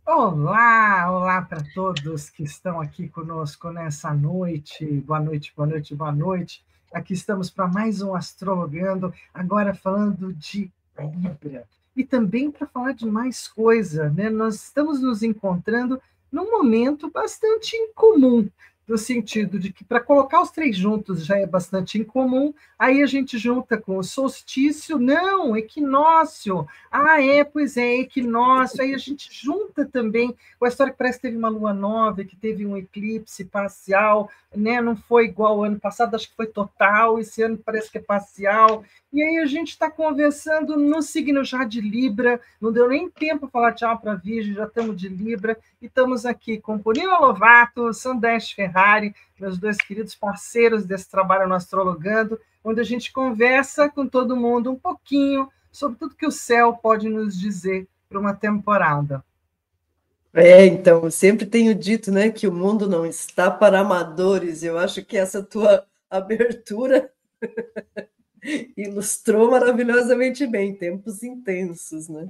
Olá, olá para todos que estão aqui conosco nessa noite. Boa noite, boa noite, boa noite. Aqui estamos para mais um Astrologando, agora falando de Libra. E também para falar de mais coisa, né? Nós estamos nos encontrando num momento bastante incomum, no sentido de que para colocar os três juntos já é bastante incomum, aí a gente junta com o solstício, não, equinócio. Ah, é, pois é, equinócio. Aí a gente junta também com a história que parece que teve uma lua nova, que teve um eclipse parcial, né? Não foi igual ao ano passado, acho que foi total, esse ano parece que é parcial. E aí a gente está conversando no signo já de Libra, não deu nem tempo para falar tchau para a Virgem, já estamos de Libra, e estamos aqui com Polina Lovato, Sandesh Ferrari, meus dois queridos parceiros desse trabalho no Astrologando, onde a gente conversa com todo mundo um pouquinho sobre tudo que o céu pode nos dizer para uma temporada. Então, eu sempre tenho dito, né, que o mundo não está para amadores. Eu acho que essa tua abertura ilustrou maravilhosamente bem, tempos intensos, né?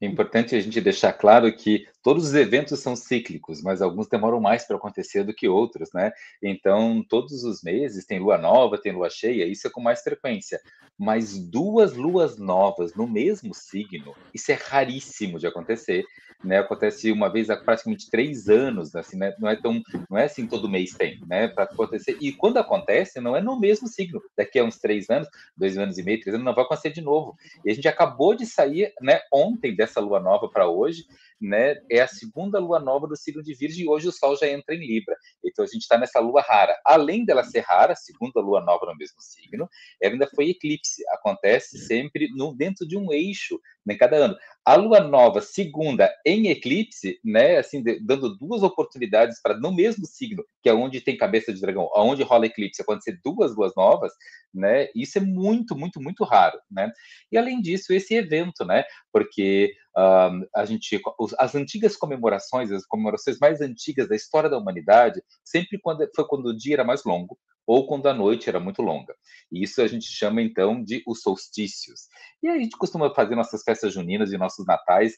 É importante a gente deixar claro que todos os eventos são cíclicos, mas alguns demoram mais para acontecer do que outros, né? Então, todos os meses tem lua nova, tem lua cheia, isso é com mais frequência. Mas duas luas novas no mesmo signo, isso é raríssimo de acontecer, né? Acontece uma vez a praticamente 3 anos, assim, né? Não é assim todo mês tem, né? Para acontecer. E quando acontece, não é no mesmo signo. Daqui a uns 3 anos, 2 anos e meio, 3 anos, não vai acontecer de novo. E a gente acabou de sair, né, ontem dessa lua nova para hoje, né? É a segunda lua nova do signo de Virgem e hoje o Sol já entra em Libra. Então a gente está nessa lua rara. Além dela ser rara, segunda lua nova no mesmo signo, ela ainda foi eclipse. Acontece sempre dentro de um eixo, né, cada ano. A lua nova, segunda em eclipse, né, assim, dando duas oportunidades para no mesmo signo, que é onde tem cabeça de dragão, onde rola eclipse, acontecer duas luas novas, né? Isso é muito, muito, muito raro, né? E além disso, esse evento, né? Porque as antigas comemorações, as comemorações mais antigas da história da humanidade, sempre foi quando o dia era mais longo ou quando a noite era muito longa. E isso a gente chama então de os solstícios. E a gente costuma fazer nossas festas juninas e nossos natais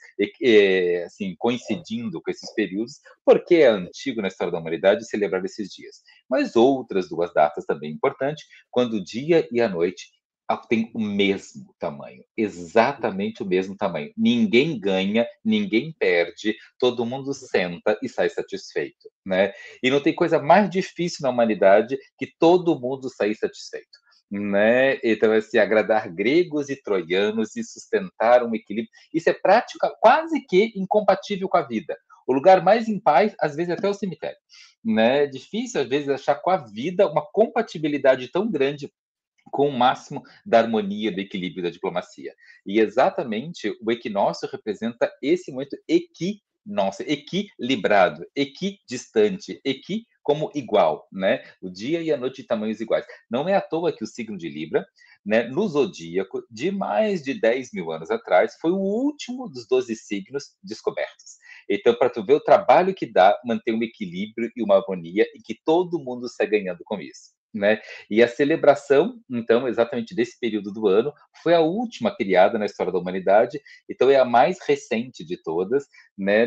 assim, coincidindo com esses períodos, porque é antigo na história da humanidade celebrar esses dias. Mas outras duas datas também importantes, quando o dia e a noite tem o mesmo tamanho, exatamente o mesmo tamanho. Ninguém ganha, ninguém perde, todo mundo senta e sai satisfeito, né? E não tem coisa mais difícil na humanidade que todo mundo sair satisfeito. Né? Então, assim, agradar gregos e troianos e sustentar um equilíbrio. Isso é prática quase que incompatível com a vida. O lugar mais em paz, às vezes, é até o cemitério. Né? É difícil, às vezes, achar com a vida uma compatibilidade tão grande com o máximo da harmonia, do equilíbrio da diplomacia. E exatamente o equinócio representa esse momento equilibrado, equidistante, como igual, né? O dia e a noite de tamanhos iguais. Não é à toa que o signo de Libra, né, no zodíaco, de mais de 10 mil anos atrás, foi o último dos 12 signos descobertos. Então, para tu ver o trabalho que dá manter um equilíbrio e uma harmonia e que todo mundo sai ganhando com isso. Né? E a celebração, então, exatamente desse período do ano, foi a última criada na história da humanidade, então é a mais recente de todas, né?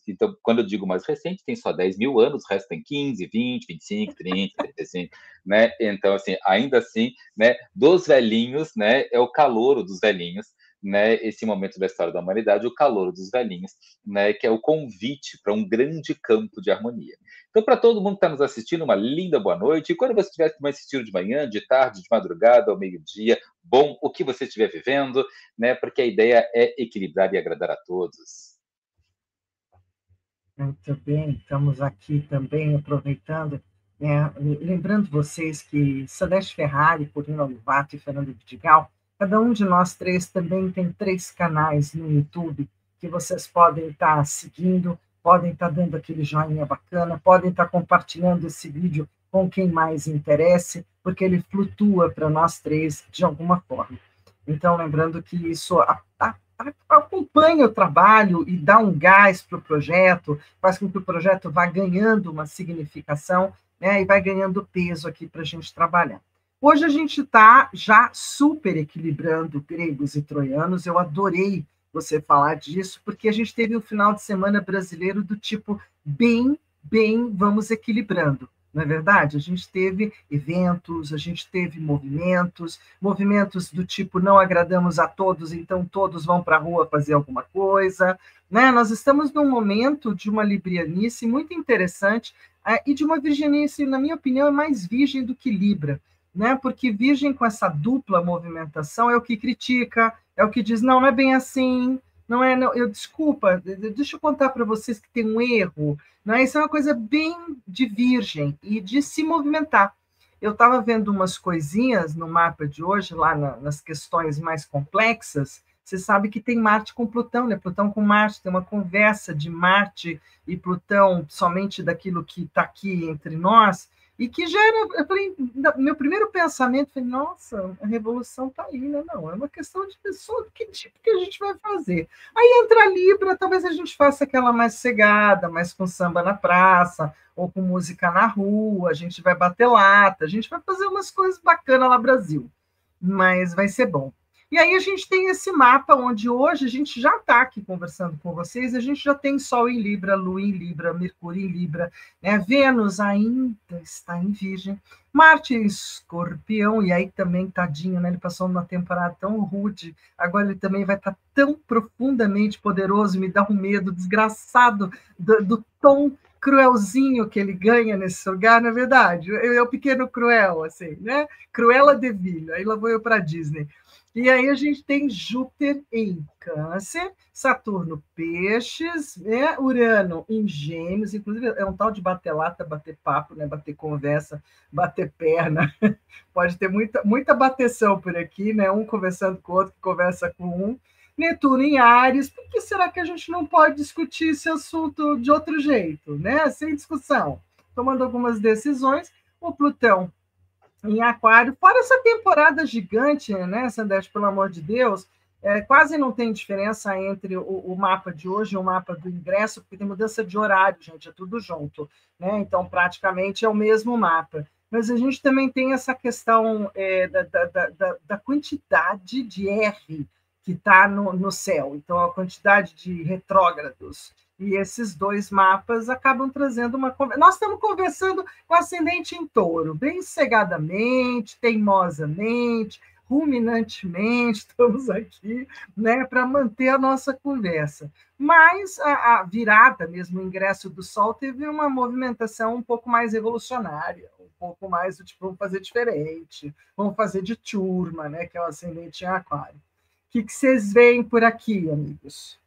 Então, quando eu digo mais recente, tem só 10 mil anos, o resto tem 15, 20, 25, 30, 35, né? Então, assim, ainda assim, né, dos velhinhos, né, é o calouro dos velhinhos, né, esse momento da história da humanidade, o calouro dos velhinhos, né, que é o convite para um grande campo de harmonia. Então, para todo mundo que está nos assistindo, uma linda boa noite. E quando você estiver me assistindo de manhã, de tarde, de madrugada, ao meio-dia, bom, o que você estiver vivendo, né? Porque a ideia é equilibrar e agradar a todos. Muito bem, estamos aqui também aproveitando, né, lembrando vocês que Celeste Ferrari, Corina Lovato e Fernando Vidigal, cada um de nós três também tem 3 canais no YouTube que vocês podem estar seguindo, podem estar dando aquele joinha bacana, podem estar compartilhando esse vídeo com quem mais interesse, porque ele flutua para nós três de alguma forma. Então, lembrando que isso acompanha o trabalho e dá um gás para o projeto, faz com que o projeto vá ganhando uma significação, né, e vai ganhando peso aqui para a gente trabalhar. Hoje a gente está já super equilibrando gregos e troianos. Eu adorei você falar disso, porque a gente teve um final de semana brasileiro do tipo bem, vamos equilibrando. Não é verdade? A gente teve eventos, a gente teve movimentos do tipo não agradamos a todos, então todos vão para a rua fazer alguma coisa. Né? Nós estamos num momento de uma librianice muito interessante e de uma virginice, na minha opinião, é mais virgem do que Libra. Né? Porque virgem com essa dupla movimentação é o que critica, é o que diz, não é bem assim, não é, não, desculpa, deixa eu contar para vocês que tem um erro, né? Isso é uma coisa bem de virgem e de se movimentar. Eu estava vendo umas coisinhas no mapa de hoje, lá nas questões mais complexas, você sabe que tem Marte com Plutão, né? Plutão com Marte, tem uma conversa de Marte e Plutão somente daquilo que está aqui entre nós, e que gera, eu falei, meu primeiro pensamento foi, nossa, a revolução está aí, né? Não, é uma questão de pessoa, que tipo que a gente vai fazer? Aí entra a Libra, talvez a gente faça aquela mais cegada, mais com samba na praça, ou com música na rua, a gente vai bater lata, a gente vai fazer umas coisas bacanas lá no Brasil, mas vai ser bom. E aí a gente tem esse mapa onde hoje a gente já está aqui conversando com vocês, a gente já tem Sol em Libra, Lua em Libra, Mercúrio em Libra, né? Vênus ainda está em Virgem, Marte em Escorpião, e aí também, tadinho, né? Ele passou numa temporada tão rude, agora ele também vai estar tão profundamente poderoso, me dá um medo desgraçado do tom cruelzinho que ele ganha nesse lugar, na verdade, é o pequeno cruel, assim, né? Cruella de Vil, aí lá vou eu para Disney. E aí a gente tem Júpiter em Câncer, Saturno Peixes, né? Urano em Gêmeos, inclusive é um tal de bater lata, bater papo, né? Bater conversa, bater perna. Pode ter muita bateção por aqui, né? Um conversando com o outro, que conversa com um. Netuno em Áries, por que será que a gente não pode discutir esse assunto de outro jeito, né? Sem discussão, tomando algumas decisões. O Plutão em Aquário, fora essa temporada gigante, né, Sandete, pelo amor de Deus, quase não tem diferença entre o mapa de hoje e o mapa do ingresso, porque tem mudança de horário, gente, é tudo junto, né? Então, praticamente é o mesmo mapa. Mas a gente também tem essa questão da quantidade de R que está no céu, então a quantidade de retrógrados. E esses dois mapas acabam trazendo uma conversa. Nós estamos conversando com ascendente em touro, bem sossegadamente, teimosamente, ruminantemente, estamos aqui, né, para manter a nossa conversa. Mas a virada, mesmo o ingresso do Sol, teve uma movimentação um pouco mais revolucionária, um pouco mais do tipo, vamos fazer diferente, vamos fazer de turma, né, que é o ascendente em Aquário. O que vocês veem por aqui, amigos?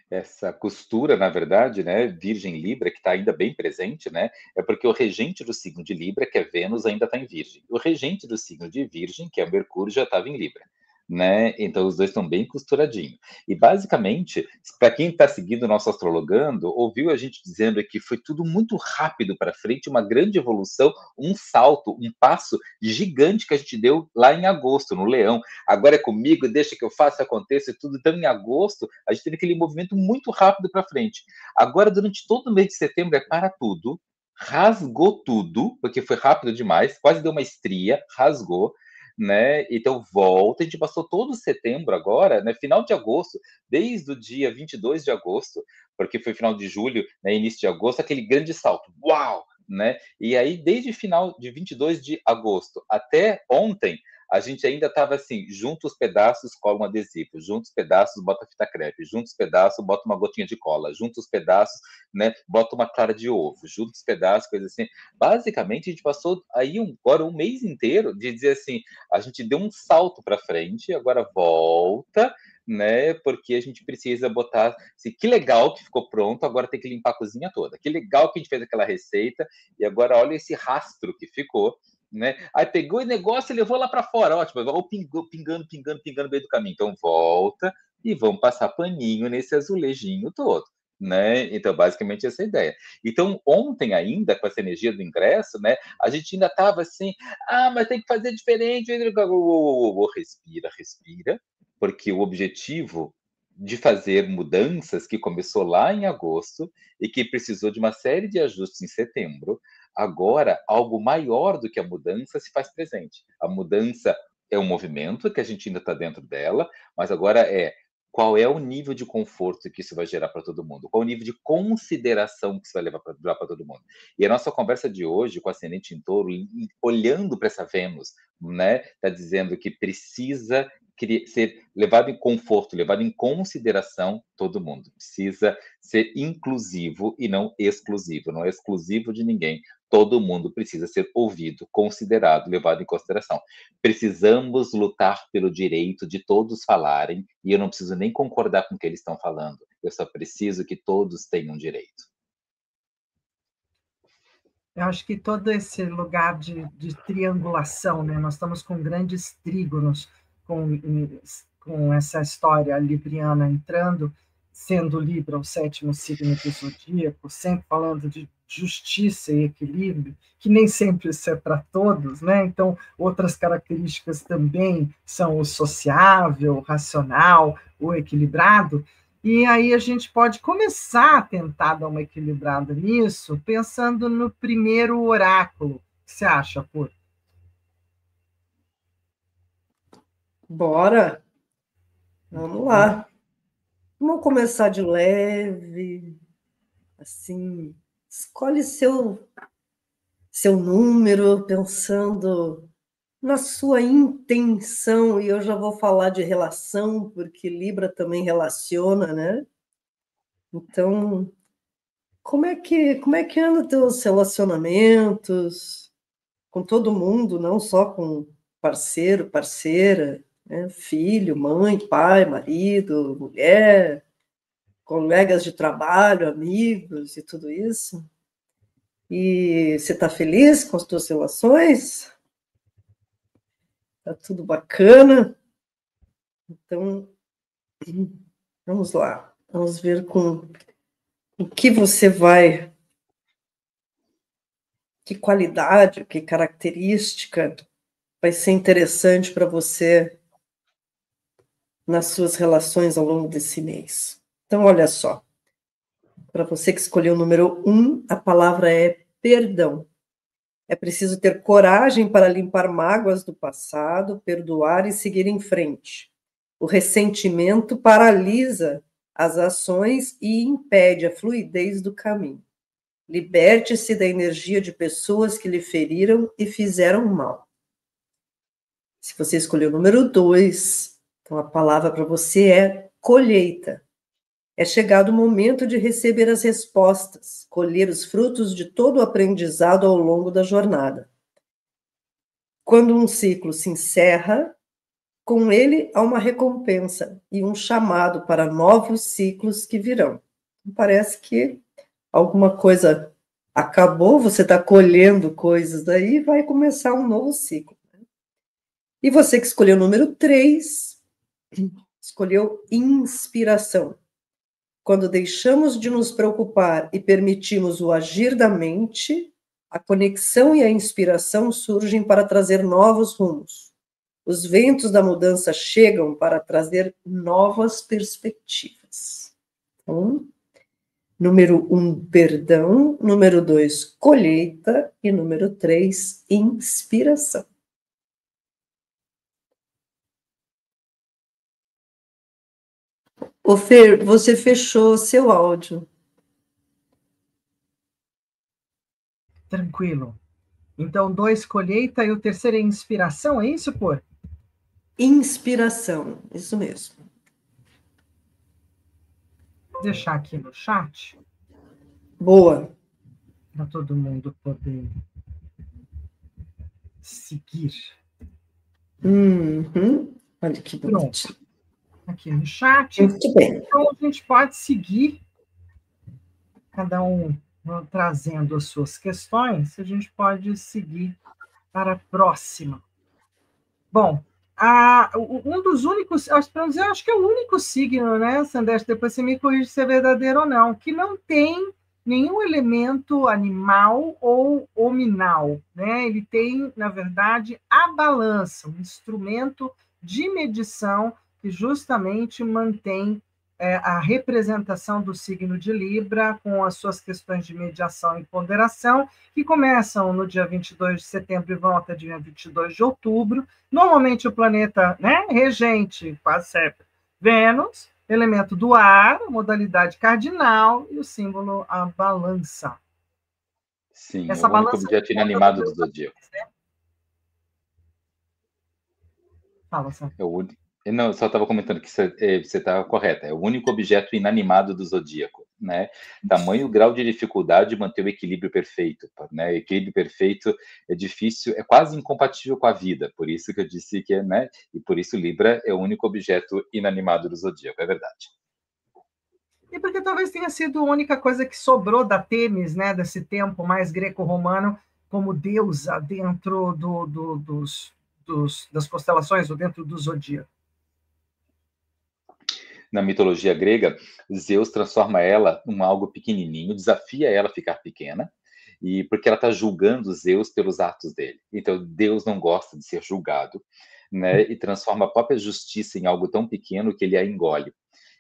Essa costura, na verdade, né, Virgem Libra, que está ainda bem presente, né, é porque o regente do signo de Libra, que é Vênus, ainda está em Virgem. O regente do signo de Virgem, que é o Mercúrio, já estava em Libra. Né? Então os dois estão bem costuradinhos. E basicamente, para quem está seguindo o nosso astrologando, ouviu a gente dizendo que foi tudo muito rápido para frente, uma grande evolução, um salto, um passo gigante que a gente deu lá em agosto, no Leão. Agora é comigo, deixa que eu faça, aconteça e tudo. Então, em agosto, a gente teve aquele movimento muito rápido para frente. Agora, durante todo o mês de setembro, é para tudo, rasgou tudo, porque foi rápido demais, quase deu uma estria, rasgou. Né? Então volta, a gente passou todo setembro agora, né? Final de agosto, desde o dia 22 de agosto, porque foi final de julho, né? Início de agosto, aquele grande salto, uau! Né? E aí, desde final de 22 de agosto até ontem, a gente ainda estava assim, junta os pedaços, cola um adesivo, junta os pedaços, bota fita crepe, junta os pedaços, bota uma gotinha de cola, junta os pedaços, né, bota uma clara de ovo, junta os pedaços, coisa assim. Basicamente, a gente passou aí agora um mês inteiro de dizer assim, a gente deu um salto para frente, agora volta, né? Porque a gente precisa botar. Assim, que legal que ficou pronto, agora tem que limpar a cozinha toda. Que legal que a gente fez aquela receita, e agora olha esse rastro que ficou. Né? Aí pegou o negócio e levou lá para fora, ótimo, igual pingando no meio do caminho. Então volta e vamos passar paninho nesse azulejinho todo. Né? Então, basicamente, essa é a ideia. Então, ontem ainda, com essa energia do ingresso, né, a gente ainda estava assim, mas tem que fazer diferente. Respira, respira, porque o objetivo de fazer mudanças que começou lá em agosto e que precisou de uma série de ajustes em setembro, agora algo maior do que a mudança se faz presente. A mudança é um movimento que a gente ainda está dentro dela, mas agora é qual é o nível de conforto que isso vai gerar para todo mundo, qual é o nível de consideração que isso vai levar para todo mundo. E a nossa conversa de hoje com a ascendente em Touro, olhando para essa Vênus, né, está dizendo que precisa ser levado em conforto, levado em consideração todo mundo. Precisa ser inclusivo e não exclusivo, não é exclusivo de ninguém. Todo mundo precisa ser ouvido, considerado, levado em consideração. Precisamos lutar pelo direito de todos falarem, e eu não preciso nem concordar com o que eles estão falando. Eu só preciso que todos tenham direito. Eu acho que todo esse lugar de triangulação, né? Nós estamos com grandes trígonos, com essa história libriana entrando, sendo Libra o 7º signo do zodíaco, sempre falando de justiça e equilíbrio, que nem sempre isso é para todos, né? Então, outras características também são o sociável, o racional, o equilibrado. E aí a gente pode começar a tentar dar uma equilibrada nisso, pensando no primeiro oráculo. O que você acha, Pur? Bora! Vamos lá. Vamos começar de leve, assim, escolhe seu número, pensando na sua intenção, e eu já vou falar de relação, porque Libra também relaciona, né? Então, como é que andam teus relacionamentos com todo mundo, não só com parceiro, parceira, né? Filho, mãe, pai, marido, mulher, colegas de trabalho, amigos e tudo isso? E você está feliz com as tuas relações? Tá tudo bacana? Então, vamos lá. Vamos ver com o que você vai, que qualidade, que característica vai ser interessante para você nas suas relações ao longo desse mês. Então, olha só. Para você que escolheu o número 1, a palavra é perdão. É preciso ter coragem para limpar mágoas do passado, perdoar e seguir em frente. O ressentimento paralisa as ações e impede a fluidez do caminho. Liberte-se da energia de pessoas que lhe feriram e fizeram mal. Se você escolheu o número 2, então a palavra para você é colheita. É chegado o momento de receber as respostas, colher os frutos de todo o aprendizado ao longo da jornada. Quando um ciclo se encerra, com ele há uma recompensa e um chamado para novos ciclos que virão. Parece que alguma coisa acabou, você está colhendo coisas daí e vai começar um novo ciclo. E você que escolheu o número 3, escolheu inspiração. Quando deixamos de nos preocupar e permitimos o agir da mente, a conexão e a inspiração surgem para trazer novos rumos. Os ventos da mudança chegam para trazer novas perspectivas. Então, número 1, perdão. Número 2, colheita. E número 3, inspiração. Ô Fer, você fechou seu áudio. Tranquilo. Então, 2, colheita, e o terceiro é inspiração, é isso, Pur? Inspiração, isso mesmo. Vou deixar aqui no chat. Boa. Para todo mundo poder seguir. Olha que bonito. Pronto. Aqui no chat. Muito bem. Então, a gente pode seguir, cada um trazendo as suas questões, a gente pode seguir para a próxima. Bom, um dos únicos, eu acho que é o único signo, né, Sandeste, depois você me corrige se é verdadeiro ou não, que não tem nenhum elemento animal ou hominal, né? Ele tem, na verdade, a balança, um instrumento de medição que justamente mantém a representação do signo de Libra com as suas questões de mediação e ponderação, que começam no dia 22 de setembro e vão até dia 22 de outubro. Normalmente o planeta, né, regente, quase sempre, Vênus, elemento do ar, a modalidade cardinal e o símbolo a balança. Sim, Essa é o único balança objeto inanimado do zodíaco. né? Fala, Sam. É o único... Não, eu só estava comentando que você estava correta. É o único objeto inanimado do zodíaco, né? Tamanho, grau de dificuldade de manter o equilíbrio perfeito, né? Equilíbrio perfeito é difícil, é quase incompatível com a vida. Por isso que eu disse que, né? E por isso Libra é o único objeto inanimado do zodíaco. É verdade. E porque talvez tenha sido a única coisa que sobrou da Têmis, né? Desse tempo mais greco-romano, como deusa dentro das constelações ou dentro do zodíaco. Na mitologia grega, Zeus transforma ela em algo pequenininho, desafia ela a ficar pequena, e porque ela está julgando Zeus pelos atos dele. Então, Deus não gosta de ser julgado, né? E transforma a própria justiça em algo tão pequeno que ele a engole.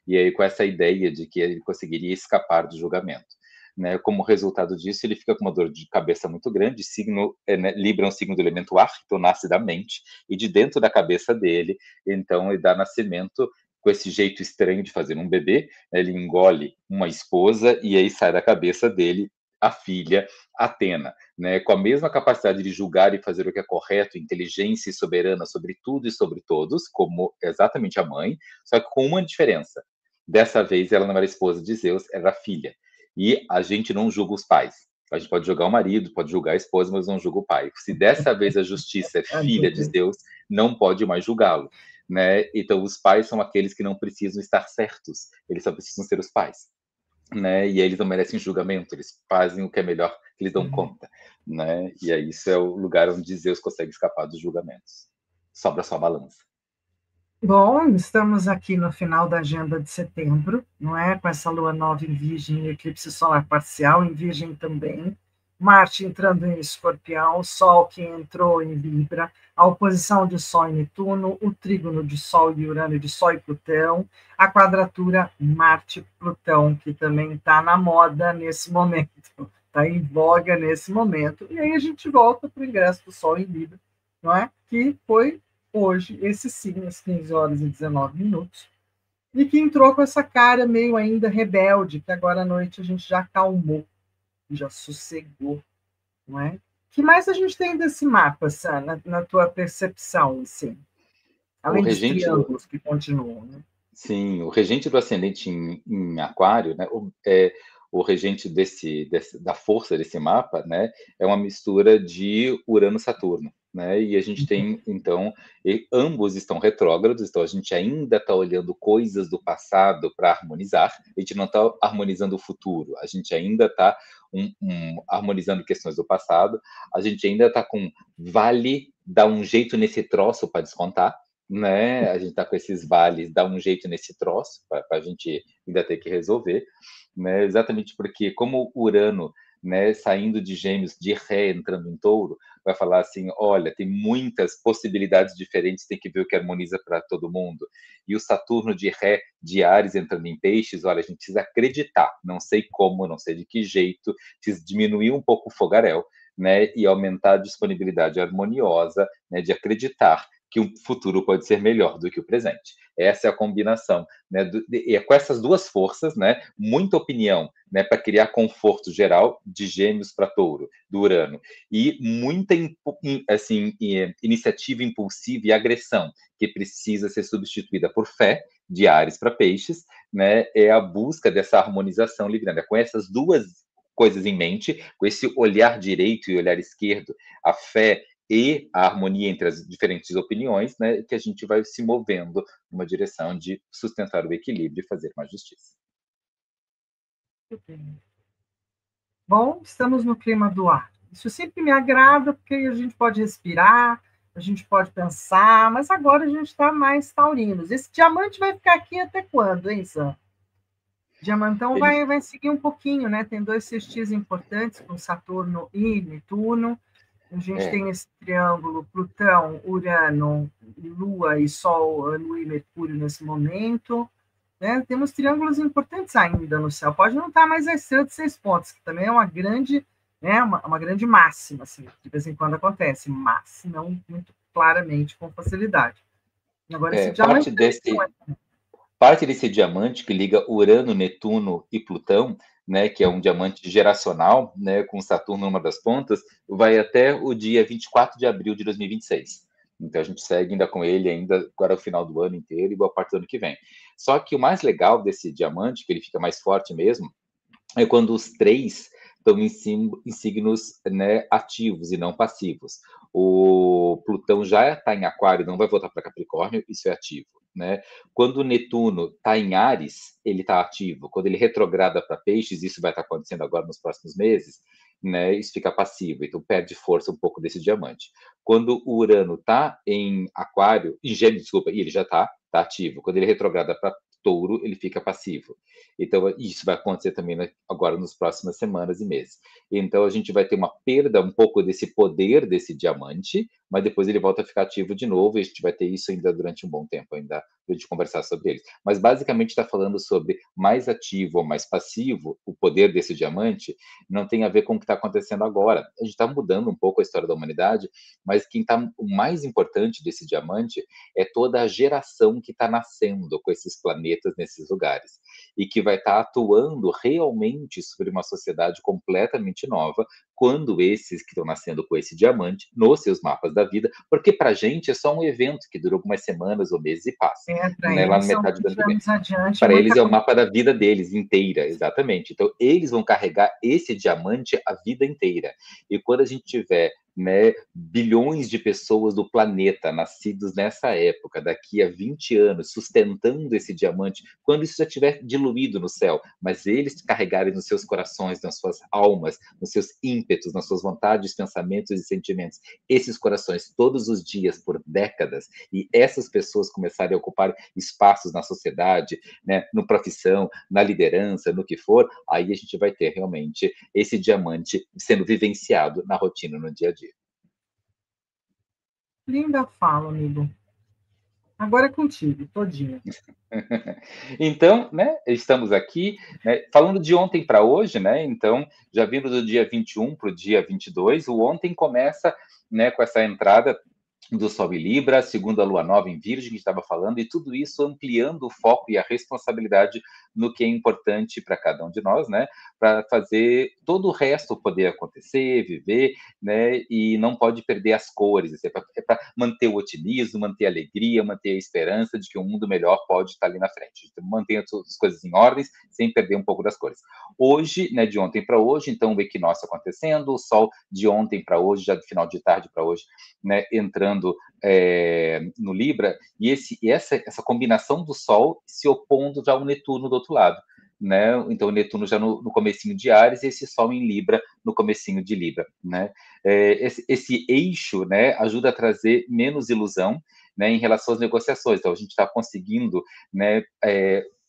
E aí, com essa ideia de que ele conseguiria escapar do julgamento. Né? Como resultado disso, ele fica com uma dor de cabeça muito grande. Signo, né? Libra é um signo do elemento ar, então nasce da mente, e de dentro da cabeça dele, então, ele dá nascimento com esse jeito estranho de fazer um bebê, né? Ele engole uma esposa e aí sai da cabeça dele a filha Atena, né? Com a mesma capacidade de julgar e fazer o que é correto, inteligência e soberana sobre tudo e sobre todos, como exatamente a mãe, só que com uma diferença. Dessa vez, ela não era esposa de Zeus, era filha. E a gente não julga os pais. A gente pode julgar o marido, pode julgar a esposa, mas não julga o pai. Se dessa vez a justiça é filha de Zeus, não pode mais julgá-lo. Né? Então, os pais são aqueles que não precisam estar certos, eles só precisam ser os pais. Né? E aí eles não merecem julgamento, eles fazem o que é melhor, que eles dão conta. Né? E aí isso é o lugar onde Zeus consegue escapar dos julgamentos. Sobra só a balança. Bom, estamos aqui no final da agenda de setembro, não é? Com essa lua nova em Virgem e eclipse solar parcial em Virgem também. Marte entrando em Escorpião, Sol que entrou em Libra, a oposição de Sol e Netuno, o trígono de Sol e Urano, de Sol e Plutão, a quadratura Marte-Plutão, que também está na moda nesse momento, está em voga nesse momento. E aí a gente volta para o ingresso do Sol em Libra, não é? Que foi hoje, esse signo, às 15 horas e 19 minutos, e que entrou com essa cara meio ainda rebelde, que agora à noite a gente já acalmou, já sossegou, não é? O que mais a gente tem desse mapa, Sam, na tua percepção, assim? Além dos triângulos que continuam, né? Sim, o regente do ascendente em Aquário, né, o regente da força desse mapa, né, é uma mistura de Urano-Saturno, né, e a gente tem, então, ambos estão retrógrados, então a gente ainda está olhando coisas do passado para harmonizar, a gente não está harmonizando o futuro, a gente ainda está harmonizando questões do passado, a gente ainda está com vale dar um jeito nesse troço para descontar, né? A gente está com esses vales, dá um jeito nesse troço para a gente ainda ter que resolver, né? Exatamente porque como Urano, né, saindo de Gêmeos, de Ré entrando em Touro, vai falar assim, olha, tem muitas possibilidades diferentes, tem que ver o que harmoniza para todo mundo. E o Saturno de Ré, de Áries entrando em Peixes, olha, a gente precisa acreditar, não sei como, não sei de que jeito, precisa diminuir um pouco o fogaréu, né, e aumentar a disponibilidade harmoniosa, né, de acreditar que o futuro pode ser melhor do que o presente. Essa é a combinação, né? E é com essas duas forças, né? Muita opinião, né? Para criar conforto geral de Gêmeos para Touro, do Urano, e muita assim, iniciativa impulsiva e agressão que precisa ser substituída por fé de Áries para Peixes, né? É a busca dessa harmonização libriana. Com essas duas coisas em mente, com esse olhar direito e olhar esquerdo, a fé e a harmonia entre as diferentes opiniões, né, que a gente vai se movendo numa direção de sustentar o equilíbrio e fazer mais justiça. Bom, estamos no clima do ar. Isso sempre me agrada, porque a gente pode respirar, a gente pode pensar, mas agora a gente está mais taurinos. Esse diamante vai ficar aqui até quando, hein, Sam? Diamantão vai seguir um pouquinho, né? Tem 2 sextis importantes, com Saturno e Netuno. A gente tem esse triângulo Plutão, Urano, Lua e Sol, Lua e Mercúrio nesse momento. Né? Temos triângulos importantes ainda no céu. Pode não estar mais a estrela de 6 pontos, que também é uma grande, né, uma grande máxima, assim, de vez em quando acontece, mas não muito claramente, com facilidade. Agora, esse parte desse... Parte desse diamante que liga Urano, Netuno e Plutão, né, que é um diamante geracional, né, com Saturno numa das pontas, vai até o dia 24 de abril de 2026. Então a gente segue ainda com ele ainda agora o final do ano inteiro e boa parte do ano que vem. Só que o mais legal desse diamante, que ele fica mais forte mesmo, é quando os três estão em signos, né, ativos e não passivos. O Plutão já está em Aquário, não vai voltar para Capricórnio, isso é ativo. Né? Quando o Netuno está em Áries, ele está ativo. Quando ele retrograda para Peixes, isso vai estar acontecendo agora nos próximos meses, né? Isso fica passivo, então perde força um pouco desse diamante. Quando o Urano está em Aquário, em Gêmeos, desculpa, e ele já está ativo. Quando ele retrograda para Touro, ele fica passivo. Então, isso vai acontecer também agora nas próximas semanas e meses. Então, a gente vai ter uma perda um pouco desse poder desse diamante, mas depois ele volta a ficar ativo de novo e a gente vai ter isso ainda durante um bom tempo, ainda para a gente conversar sobre eles. Mas, basicamente, está falando sobre mais ativo ou mais passivo, o poder desse diamante, não tem a ver com o que está acontecendo agora. A gente está mudando um pouco a história da humanidade, mas o mais importante desse diamante é toda a geração que está nascendo com esses planetas nesses lugares e que vai estar atuando realmente sobre uma sociedade completamente nova quando esses que estão nascendo com esse diamante nos seus mapas da vida, porque para a gente é só um evento que dura algumas semanas ou meses e passa, Para né, lá eles na são metade do ano 20 que vem. anos adiante, Para muita eles é o coisa. mapa da vida deles inteira, exatamente. Então, eles vão carregar esse diamante a vida inteira. E quando a gente tiver, né, bilhões de pessoas do planeta nascidos nessa época, daqui a 20 anos, sustentando esse diamante, quando isso já estiver diluído no céu, mas eles carregarem nos seus corações, nas suas almas, nos seus ímpetos, nas suas vontades, pensamentos e sentimentos, esses corações todos os dias por décadas, e essas pessoas começarem a ocupar espaços na sociedade, né, no profissão, na liderança, no que for, aí a gente vai ter realmente esse diamante sendo vivenciado na rotina, no dia a dia. Linda fala, amigo. Agora é contigo, todinha. Então, né, estamos aqui, né, falando de ontem para hoje, né, então, já vindo do dia 21 para o dia 22, o ontem começa, né, com essa entrada do Sol em Libra, segundo a Lua Nova em Virgem, que estava falando, e tudo isso ampliando o foco e a responsabilidade no que é importante para cada um de nós, né? Para fazer todo o resto poder acontecer, viver, né? E não pode perder as cores. É para manter o otimismo, manter a alegria, manter a esperança de que um mundo melhor pode estar ali na frente. Então, mantenha as coisas em ordem, sem perder um pouco das cores. Hoje, né, de ontem para hoje, então o equinócio acontecendo, o Sol de ontem para hoje, já do final de tarde para hoje, né, entrando no Libra, e essa combinação do Sol se opondo já ao Netuno do outro lado. Né? Então, o Netuno já no comecinho de Áries, e esse Sol em Libra no comecinho de Libra. Né? Esse eixo, né, ajuda a trazer menos ilusão, né, em relação às negociações. Então, a gente está conseguindo, né,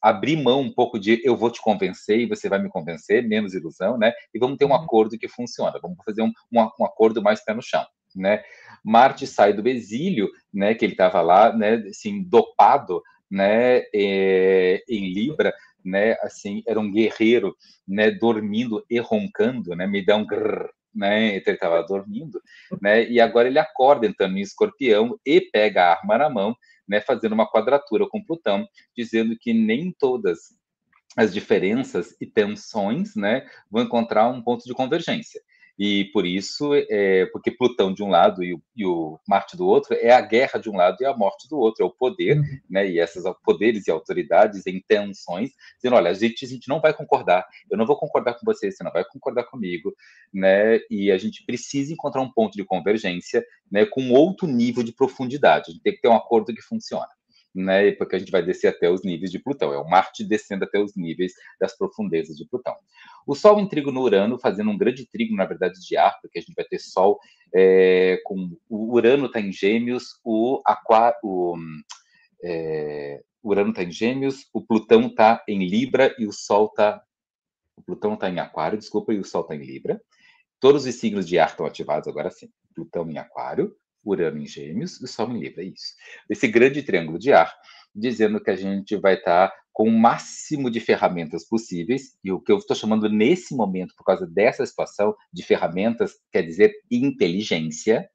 abrir mão um pouco de eu vou te convencer e você vai me convencer, menos ilusão, né? E vamos ter um acordo que funciona. Vamos fazer um acordo mais pé no chão. Né? Marte sai do exílio, né, que ele estava lá, né, assim, dopado, né, em Libra, né, assim, era um guerreiro, né, dormindo e roncando, né, me dá um grrr, né, ele estava dormindo, né, e agora ele acorda entrando em Escorpião e pega a arma na mão, né, fazendo uma quadratura com Plutão, dizendo que nem todas as diferenças e tensões, né, vão encontrar um ponto de convergência. E por isso, porque Plutão de um lado e o Marte do outro, é a guerra de um lado e a morte do outro, é o poder, né, e esses poderes e autoridades em tensões, dizendo, olha, a gente não vai concordar, eu não vou concordar com você, você não vai concordar comigo, né, e a gente precisa encontrar um ponto de convergência, né, com outro nível de profundidade, a gente tem que ter um acordo que funcione. Né, porque a gente vai descer até os níveis de Plutão, é o Marte descendo até os níveis das profundezas de Plutão. O Sol em trígono no Urano, fazendo um grande trígono, na verdade, de ar, porque a gente vai ter Sol com o Urano está em Gêmeos, o Urano está em Gêmeos, o Plutão está em Libra e o Sol está... O Plutão está em Aquário, desculpa, e o Sol está em Libra. Todos os signos de ar estão ativados agora sim. Plutão em Aquário, Urano em Gêmeos e o Sol em Libra, é isso. Esse grande triângulo de ar, dizendo que a gente vai estar com o máximo de ferramentas possíveis, e o que eu estou chamando nesse momento, por causa dessa situação de ferramentas, quer dizer inteligência,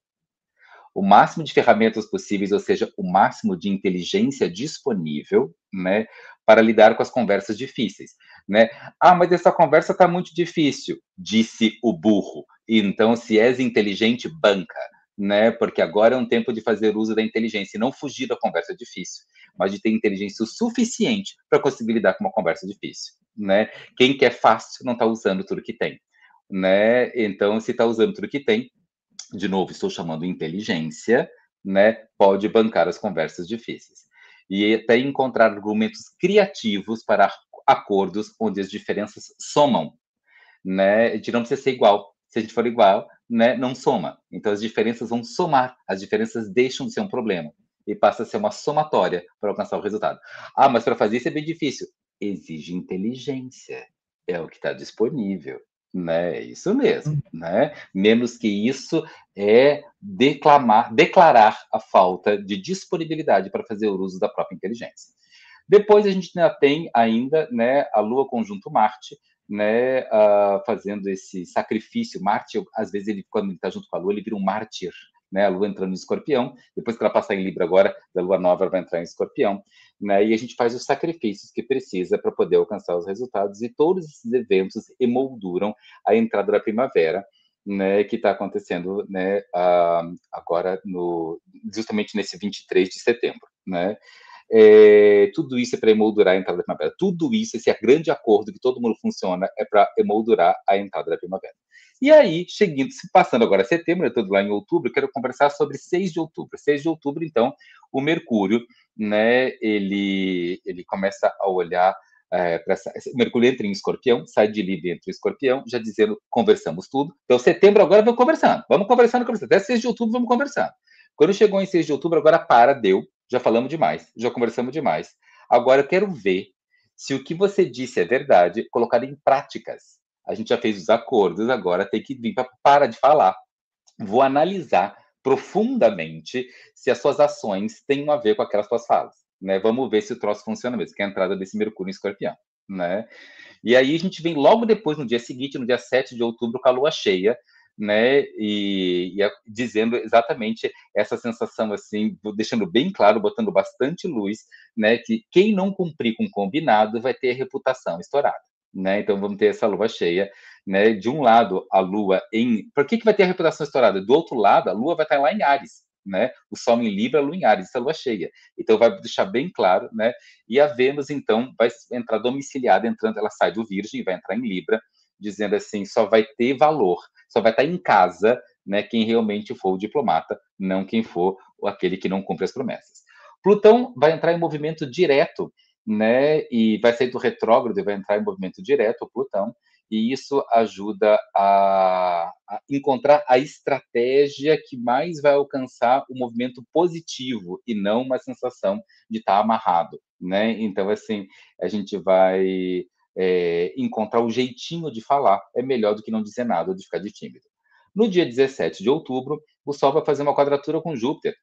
o máximo de ferramentas possíveis, ou seja, o máximo de inteligência disponível, né, para lidar com as conversas difíceis, né? Ah, mas essa conversa está muito difícil, disse o burro. Então, se és inteligente, banca, né? Porque agora é um tempo de fazer uso da inteligência e não fugir da conversa difícil, mas de ter inteligência o suficiente para conseguir lidar com uma conversa difícil, né? Quem quer fácil não está usando tudo que tem, né? Então, se está usando tudo que tem, de novo, estou chamando inteligência, né? Pode bancar as conversas difíceis. E até encontrar argumentos criativos para acordos onde as diferenças somam, né? A gente não precisa ser igual. Se a gente for igual, né, não soma. Então as diferenças vão somar, as diferenças deixam de ser um problema e passa a ser uma somatória para alcançar o resultado. Ah, mas para fazer isso é bem difícil. Exige inteligência. É o que está disponível, né? É isso mesmo, né? Menos que isso é declarar a falta de disponibilidade para fazer o uso da própria inteligência. Depois a gente tem ainda, né, a Lua conjunto Marte, né, fazendo esse sacrifício. Marte, às vezes, quando ele está junto com a Lua, ele vira um mártir, né? A Lua entrando em Escorpião, depois que ela passar em Libra agora, da Lua Nova ela vai entrar em Escorpião, né? E a gente faz os sacrifícios que precisa para poder alcançar os resultados, e todos esses eventos emolduram a entrada da primavera, né, que está acontecendo, né, agora justamente nesse 23 de setembro, né? Tudo isso é para emoldurar a entrada da primavera. Tudo isso, esse grande acordo que todo mundo funciona, é para emoldurar a entrada da primavera. E aí, passando agora setembro, eu estou lá em outubro, eu quero conversar sobre 6 de outubro. 6 de outubro, então, o Mercúrio, né, ele começa a olhar o Mercúrio entra em Escorpião, sai de Libra, entra em Escorpião, já dizendo, conversamos tudo. Então, setembro agora vamos conversando. Até 6 de outubro vamos conversando. Quando chegou em 6 de outubro, agora deu. Já falamos demais, já conversamos demais. Agora eu quero ver se o que você disse é verdade, colocado em práticas. A gente já fez os acordos, agora tem que vir para parar de falar. Vou analisar profundamente se as suas ações têm a ver com aquelas suas falas, né? Vamos ver se o troço funciona mesmo, que é a entrada desse Mercúrio em Escorpião, né? E aí a gente vem logo depois, no dia seguinte, no dia 7 de outubro, com a lua cheia, né, dizendo exatamente essa sensação, assim, deixando bem claro, botando bastante luz, né, que quem não cumprir com o combinado vai ter a reputação estourada, né? Então vamos ter essa lua cheia, né? De um lado, a lua por que vai ter a reputação estourada? Do outro lado, a lua vai estar lá em Áries, né? O Sol em Libra, a lua em Áries, essa lua cheia. Então vai deixar bem claro, né? E a Vênus, então, vai entrar domiciliada, ela sai do Virgem e vai entrar em Libra, dizendo assim, só vai ter valor, só vai estar em casa, né, quem realmente for o diplomata, não quem for aquele que não cumpre as promessas. Plutão vai entrar em movimento direto, né, e vai sair do retrógrado e vai entrar em movimento direto, o Plutão, e isso ajuda a encontrar a estratégia que mais vai alcançar o movimento positivo e não uma sensação de estar amarrado, né? Então, assim, a gente vai encontrar o jeitinho de falar, é melhor do que não dizer nada ou de ficar de tímido. No dia 17 de outubro, o Sol vai fazer uma quadratura com Júpiter,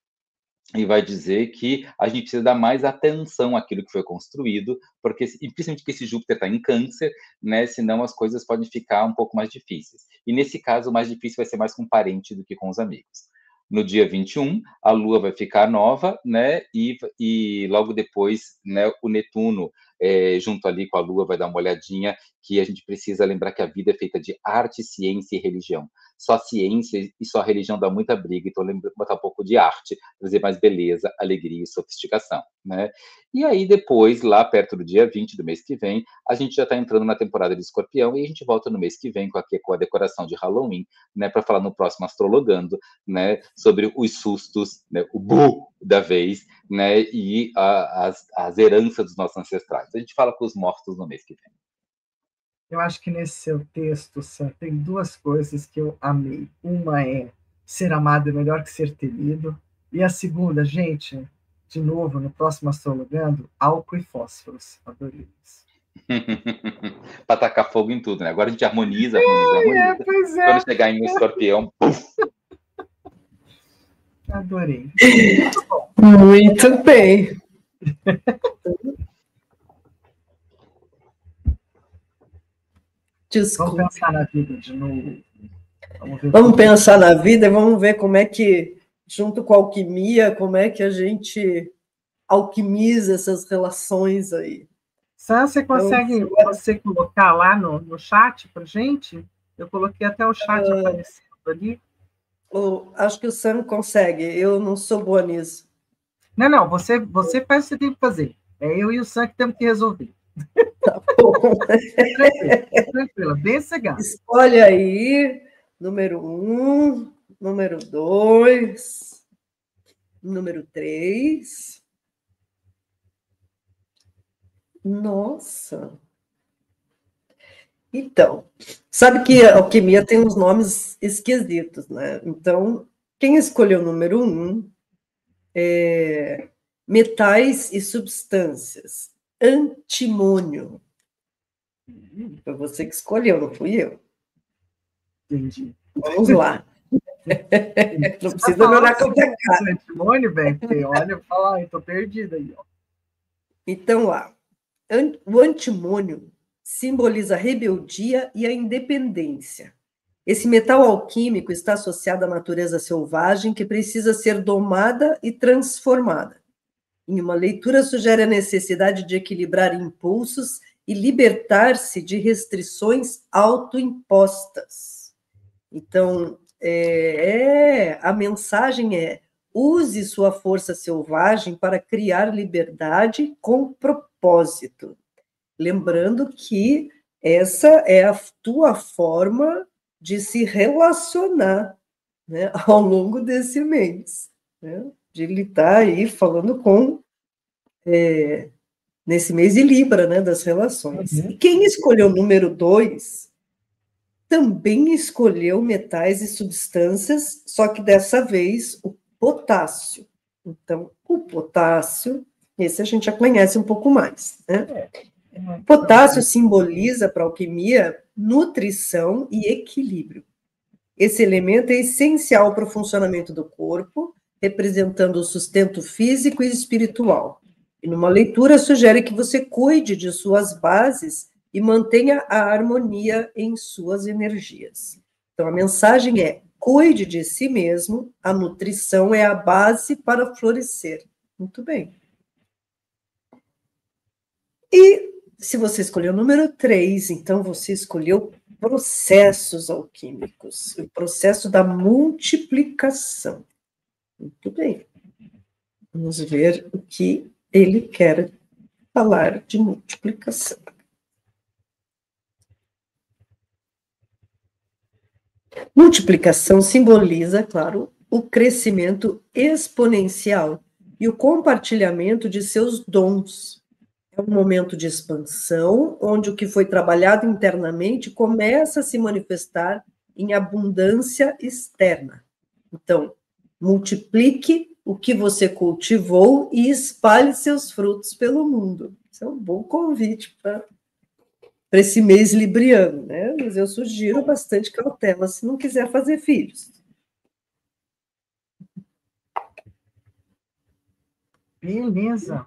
e vai dizer que a gente precisa dar mais atenção àquilo que foi construído, porque, e principalmente que esse Júpiter está em Câncer, né? Senão as coisas podem ficar um pouco mais difíceis. E nesse caso, o mais difícil vai ser mais com parente do que com os amigos. No dia 21, a Lua vai ficar nova, né? E logo depois, né, o Netuno, junto ali com a Lua, vai dar uma olhadinha, que a gente precisa lembrar que a vida é feita de arte, ciência e religião. Só ciência e só religião dá muita briga, então lembra botar um pouco de arte, trazer mais beleza, alegria e sofisticação, né? E aí depois, lá perto do dia 20 do mês que vem, a gente já está entrando na temporada de Escorpião, e a gente volta no mês que vem com a decoração de Halloween, né, para falar no próximo Astrologando, né, sobre os sustos, né, o bu da vez, né, e as heranças dos nossos ancestrais. A gente fala com os mortos no mês que vem. Eu acho que nesse seu texto, Sam, tem duas coisas que eu amei. Uma é ser amado é melhor que ser temido. E a segunda, gente, de novo, no próximo Astrologando, álcool e fósforos. Adorei isso. Para tacar fogo em tudo, né? Agora a gente harmoniza. Pois é. Quando chegar em Escorpião, puf. Adorei. Muito bem. Desculpa. Vamos pensar na vida de novo. Vamos pensar na vida e vamos ver como é que junto com a alquimia, como é que a gente alquimiza essas relações aí. Sam, você consegue você colocar lá no chat para gente? Eu coloquei até o chat aparecendo ali. Acho que o Sam consegue, eu não sou boa nisso. Não, você faz o que você tem que fazer. É eu e o Sam que temos que resolver. Tá bom. Tranquila, bem cegado. Escolhe aí, número 1, número 2, número 3. Nossa! Então, sabe que a alquimia tem uns nomes esquisitos, né? Então, quem escolheu o número 1 é metais e substâncias. Antimônio. Foi você que escolheu, não fui eu. Entendi. Vamos lá. Não precisa me olhar com a cara. Antimônio, velho, porque olha, eu falar, eu tô perdida aí, ó. Então, lá. O antimônio simboliza a rebeldia e a independência. Esse metal alquímico está associado à natureza selvagem que precisa ser domada e transformada. Em uma leitura, sugere a necessidade de equilibrar impulsos e libertar-se de restrições autoimpostas. Então, a mensagem é: use sua força selvagem para criar liberdade com propósito. Lembrando que essa é a tua forma de se relacionar, né, ao longo desse mês, né, de ele estar aí falando com, nesse mês de Libra, né, das relações. E quem escolheu o número 2 também escolheu metais e substâncias, só que dessa vez o potássio. Então, o potássio, esse a gente já conhece um pouco mais, né? Potássio simboliza para a alquimia nutrição e equilíbrio. Esse elemento é essencial para o funcionamento do corpo, representando o sustento físico e espiritual. E numa leitura sugere que você cuide de suas bases e mantenha a harmonia em suas energias. Então, a mensagem é: cuide de si mesmo, a nutrição é a base para florescer. Muito bem. E se você escolheu o número 3, então você escolheu processos alquímicos, o processo da multiplicação. Muito bem. Vamos ver o que ele quer falar de multiplicação. Multiplicação simboliza, claro, o crescimento exponencial e o compartilhamento de seus dons. É um momento de expansão, onde o que foi trabalhado internamente começa a se manifestar em abundância externa. Então, multiplique o que você cultivou e espalhe seus frutos pelo mundo. Isso é um bom convite para esse mês libriano, né? Mas eu sugiro bastante cautela se não quiser fazer filhos. Beleza.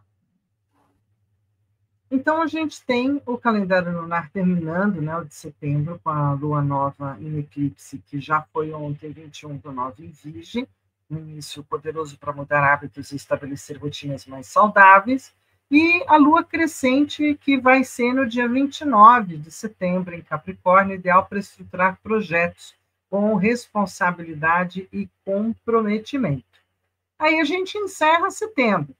Então, a gente tem o calendário lunar terminando, né, o de setembro, com a lua nova em eclipse, que já foi ontem, 21/9 em Virgem, um início poderoso para mudar hábitos e estabelecer rotinas mais saudáveis, e a lua crescente, que vai ser no dia 29 de setembro, em Capricórnio, ideal para estruturar projetos com responsabilidade e comprometimento. Aí a gente encerra setembro,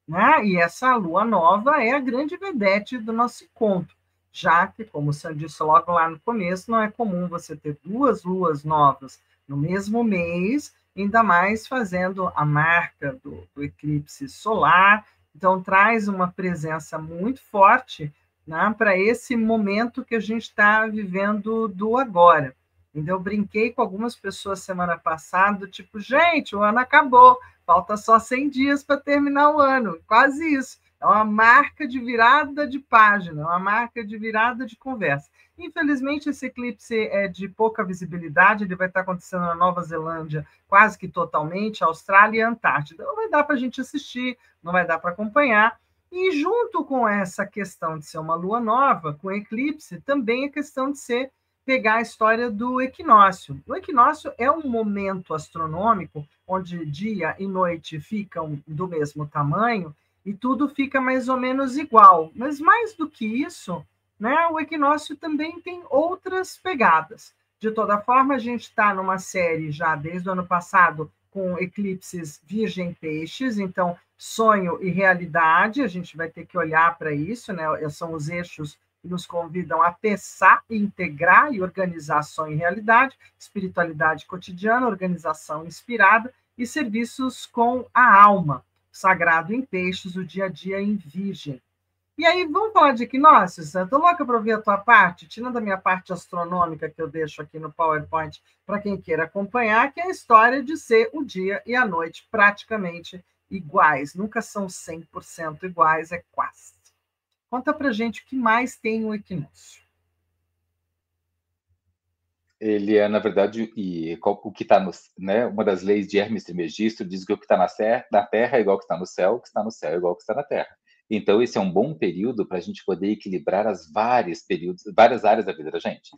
né? E essa lua nova é a grande vedete do nosso encontro, já que, como você disse logo lá no começo, não é comum você ter duas luas novas no mesmo mês, ainda mais fazendo a marca do eclipse solar. Então, traz uma presença muito forte, né, para esse momento que a gente está vivendo do agora. Eu brinquei com algumas pessoas semana passada, tipo, gente, o ano acabou, falta só 100 dias para terminar o ano, quase isso. É uma marca de virada de página, uma marca de virada de conversa. Infelizmente, esse eclipse é de pouca visibilidade, ele vai estar acontecendo na Nova Zelândia quase que totalmente, Austrália e Antártida. Não vai dar para a gente assistir, não vai dar para acompanhar. E junto com essa questão de ser uma lua nova, com eclipse, também a questão de ser pegar a história do equinócio. O equinócio é um momento astronômico onde dia e noite ficam do mesmo tamanho e tudo fica mais ou menos igual. Mas mais do que isso, né, o equinócio também tem outras pegadas. De toda forma, a gente está numa série já desde o ano passado com eclipses Virgem Peixes, então sonho e realidade, a gente vai ter que olhar para isso, né? São os eixos que nos convidam a pensar, integrar e organizar sonho e realidade, espiritualidade cotidiana, organização inspirada e serviços com a alma, sagrado em Peixes, o dia a dia em Virgem. E aí, vamos falar de equinócios? Estou louca para ouvir a tua parte, tirando a minha parte astronômica que eu deixo aqui no PowerPoint para quem queira acompanhar, que é a história de ser o dia e a noite praticamente iguais. Nunca são 100% iguais, é quase. Conta para gente o que mais tem o equinócio. Ele é, na verdade, o que está no, né? Uma das leis de Hermes Trismegisto diz que o que está na Terra é igual ao que está no céu, o que está no céu é igual ao que está na Terra. Então, esse é um bom período para a gente poder equilibrar várias áreas da vida da gente.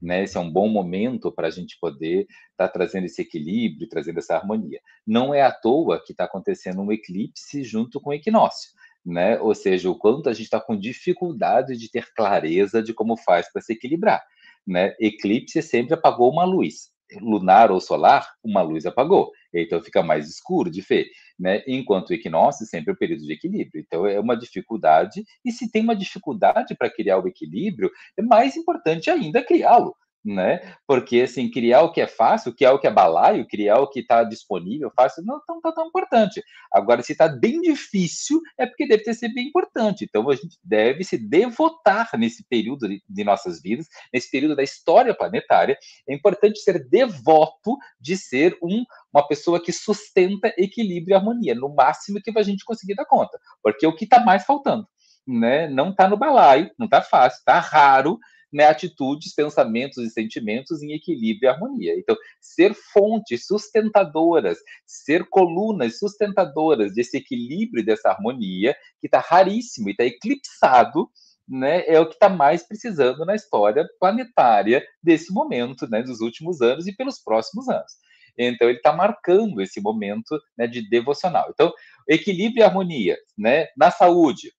Né? Esse é um bom momento para a gente poder estar trazendo esse equilíbrio, trazendo essa harmonia. Não é à toa que está acontecendo um eclipse junto com o equinócio. Né? Ou seja, o quanto a gente está com dificuldade de ter clareza de como faz para se equilibrar. Né? Eclipse sempre apagou uma luz. Lunar ou solar, uma luz apagou. Então fica mais escuro de ver. Né? Enquanto o equinócio sempre é o período de equilíbrio. Então é uma dificuldade. E se tem uma dificuldade para criar o equilíbrio, é mais importante ainda criá-lo. Né? Porque assim, criar o que é fácil, criar o que é balaio, criar o que está disponível fácil, não está tão importante. Agora, se está bem difícil, é porque deve ter sido bem importante. Então, a gente deve se devotar nesse período de nossas vidas, nesse período da história planetária. É importante ser devoto de ser uma pessoa que sustenta equilíbrio e harmonia, no máximo que a gente conseguir dar conta. Porque é o que está mais faltando. Né? Não está no balaio, não está fácil, está raro, né, atitudes, pensamentos e sentimentos em equilíbrio e harmonia. Então, ser fontes sustentadoras, ser colunas sustentadoras desse equilíbrio e dessa harmonia, que está raríssimo e está eclipsado, né, é o que está mais precisando na história planetária desse momento, né, dos últimos anos e pelos próximos anos. Então, ele está marcando esse momento, né, de devocional. Então, equilíbrio e harmonia, né, na saúde.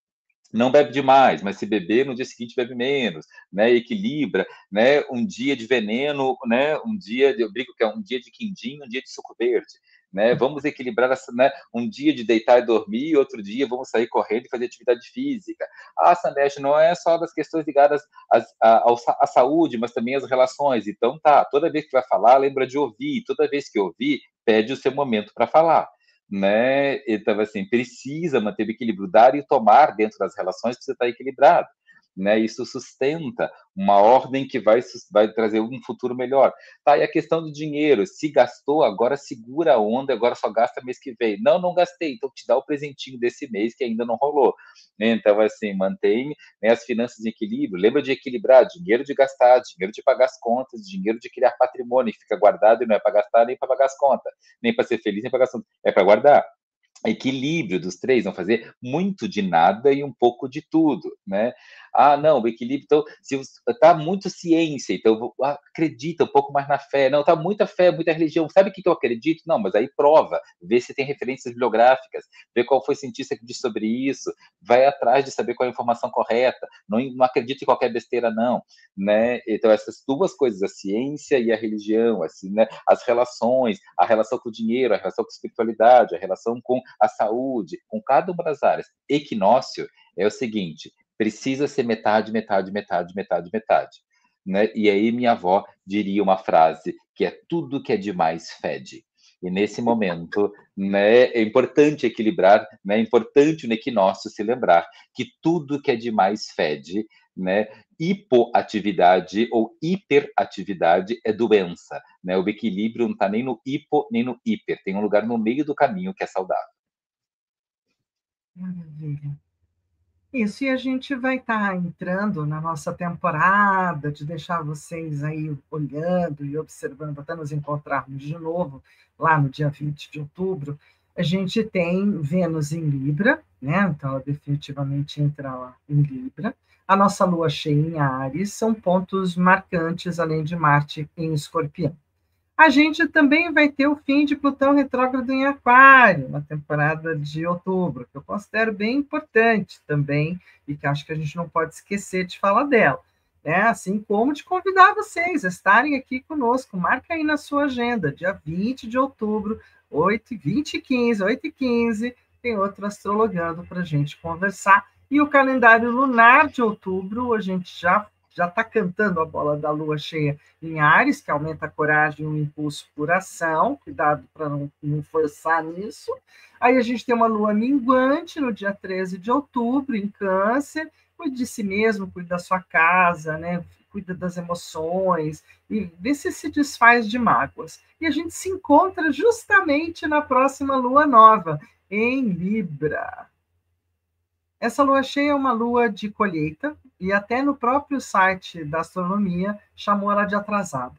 Não bebe demais, mas se beber, no dia seguinte bebe menos, né? Equilibra, né? Um dia de veneno, né? Eu brinco que é um dia de quindim, um dia de suco verde, né? Vamos equilibrar essa, né? Um dia de deitar e dormir, outro dia vamos sair correndo e fazer atividade física. Ah, Sandesh, não é só das questões ligadas à saúde, mas também às relações. Então, tá, toda vez que vai falar, lembra de ouvir. Toda vez que ouvir, pede o seu momento para falar. Né? Então, assim, precisa manter o equilíbrio, dar e tomar dentro das relações precisa estar equilibrado. Né? Isso sustenta uma ordem que vai trazer um futuro melhor. Tá, e a questão do dinheiro, se gastou, agora segura a onda, agora só gasta mês que vem. Não gastei, então te dá o presentinho desse mês que ainda não rolou. Então, assim, mantém, né, as finanças em equilíbrio, lembra de equilibrar dinheiro de gastar, dinheiro de pagar as contas, dinheiro de criar patrimônio, que fica guardado e não é para gastar nem para pagar as contas, nem para ser feliz, nem para gastar, é para guardar. Equilíbrio dos três, não fazer muito de nada e um pouco de tudo, né? Ah, não, o equilíbrio, então, se está muito ciência, então acredita um pouco mais na fé. Não, está muita fé, muita religião. Sabe o que eu acredito? Não, mas aí prova, vê se tem referências bibliográficas, vê qual foi o cientista que disse sobre isso, vai atrás de saber qual é a informação correta. Não acredita em qualquer besteira, não, né? Então, essas duas coisas, a ciência e a religião, assim, né? As relações, a relação com o dinheiro, a relação com a espiritualidade, a relação com a saúde, com cada uma das áreas. Equinócio é o seguinte, precisa ser metade, metade, metade, metade, metade. Né? E aí minha avó diria uma frase que é tudo que é demais fede. E nesse momento, né, é importante equilibrar, né, é importante no equinócio se lembrar que tudo que é demais fede, né? Hipoatividade ou hiperatividade é doença, né? O equilíbrio não está nem no hipo nem no hiper, tem um lugar no meio do caminho que é saudável. Maravilha. Isso, e a gente vai estar entrando na nossa temporada, de deixar vocês aí olhando e observando, até nos encontrarmos de novo, lá no dia 20 de outubro. A gente tem Vênus em Libra, né? Então, ela definitivamente entra lá em Libra. a nossa lua cheia em Áries são pontos marcantes, além de Marte em Escorpião. A gente também vai ter o fim de Plutão retrógrado em Aquário, na temporada de outubro, que eu considero bem importante também, e que acho que a gente não pode esquecer de falar dela. Né? Assim como de convidar vocês a estarem aqui conosco. Marca aí na sua agenda, dia 20 de outubro, 8h15, tem outro Astrologando para a gente conversar. E o calendário lunar de outubro, a gente já está cantando a bola da lua cheia em Áries, que aumenta a coragem e o impulso por ação, cuidado para não forçar nisso. Aí a gente tem uma lua minguante no dia 13 de outubro, em Câncer. Cuide de si mesmo, cuide da sua casa, né? Cuida das emoções e vê se desfaz de mágoas. E a gente se encontra justamente na próxima lua nova, em Libra. Essa lua cheia é uma lua de colheita, e até no próprio site da astronomia chamou ela de atrasada.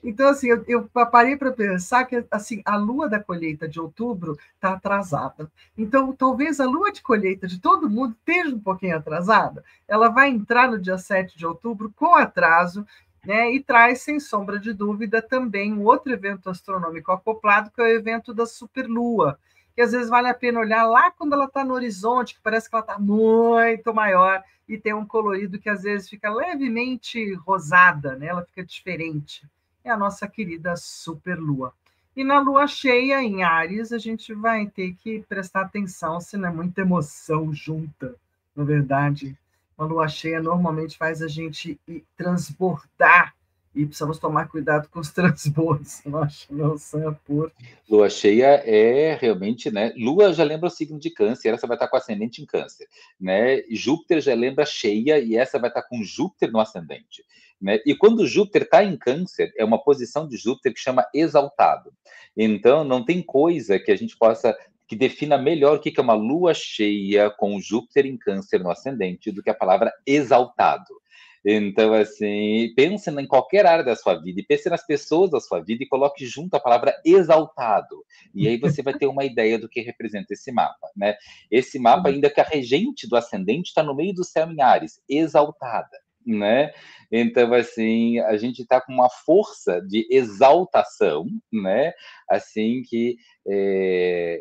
Então, assim, eu parei para pensar que assim, a lua da colheita de outubro está atrasada. Então, talvez a lua de colheita de todo mundo esteja um pouquinho atrasada. Ela vai entrar no dia 7 de outubro com atraso, né? E traz, sem sombra de dúvida, também um outro evento astronômico acoplado, que é o evento da superlua, que às vezes vale a pena olhar lá quando ela está no horizonte, que parece que ela está muito maior, e tem um colorido que às vezes fica levemente rosada, né? Ela fica diferente. É a nossa querida superlua. E na lua cheia, em Áries, a gente vai ter que prestar atenção se não é muita emoção junta, na verdade. A lua cheia normalmente faz a gente transbordar, e precisamos tomar cuidado com os transbordos. Nossa, noção é por. Lua cheia é realmente, né? Lua já lembra o signo de Câncer, essa vai estar com ascendente em Câncer, né? Júpiter já lembra cheia, e essa vai estar com Júpiter no ascendente, né? E quando Júpiter está em Câncer, é uma posição de Júpiter que chama exaltado. Então, não tem coisa que a gente possa que defina melhor o que é uma lua cheia com Júpiter em Câncer no ascendente do que a palavra exaltado. Então, assim, pense em qualquer área da sua vida, e pense nas pessoas da sua vida, e coloque junto a palavra exaltado. E aí você vai ter uma ideia do que representa esse mapa, né? Esse mapa, ainda que a regente do ascendente está no meio do céu em Áries, exaltada, né? Então, assim, a gente está com uma força de exaltação, né? Assim, que é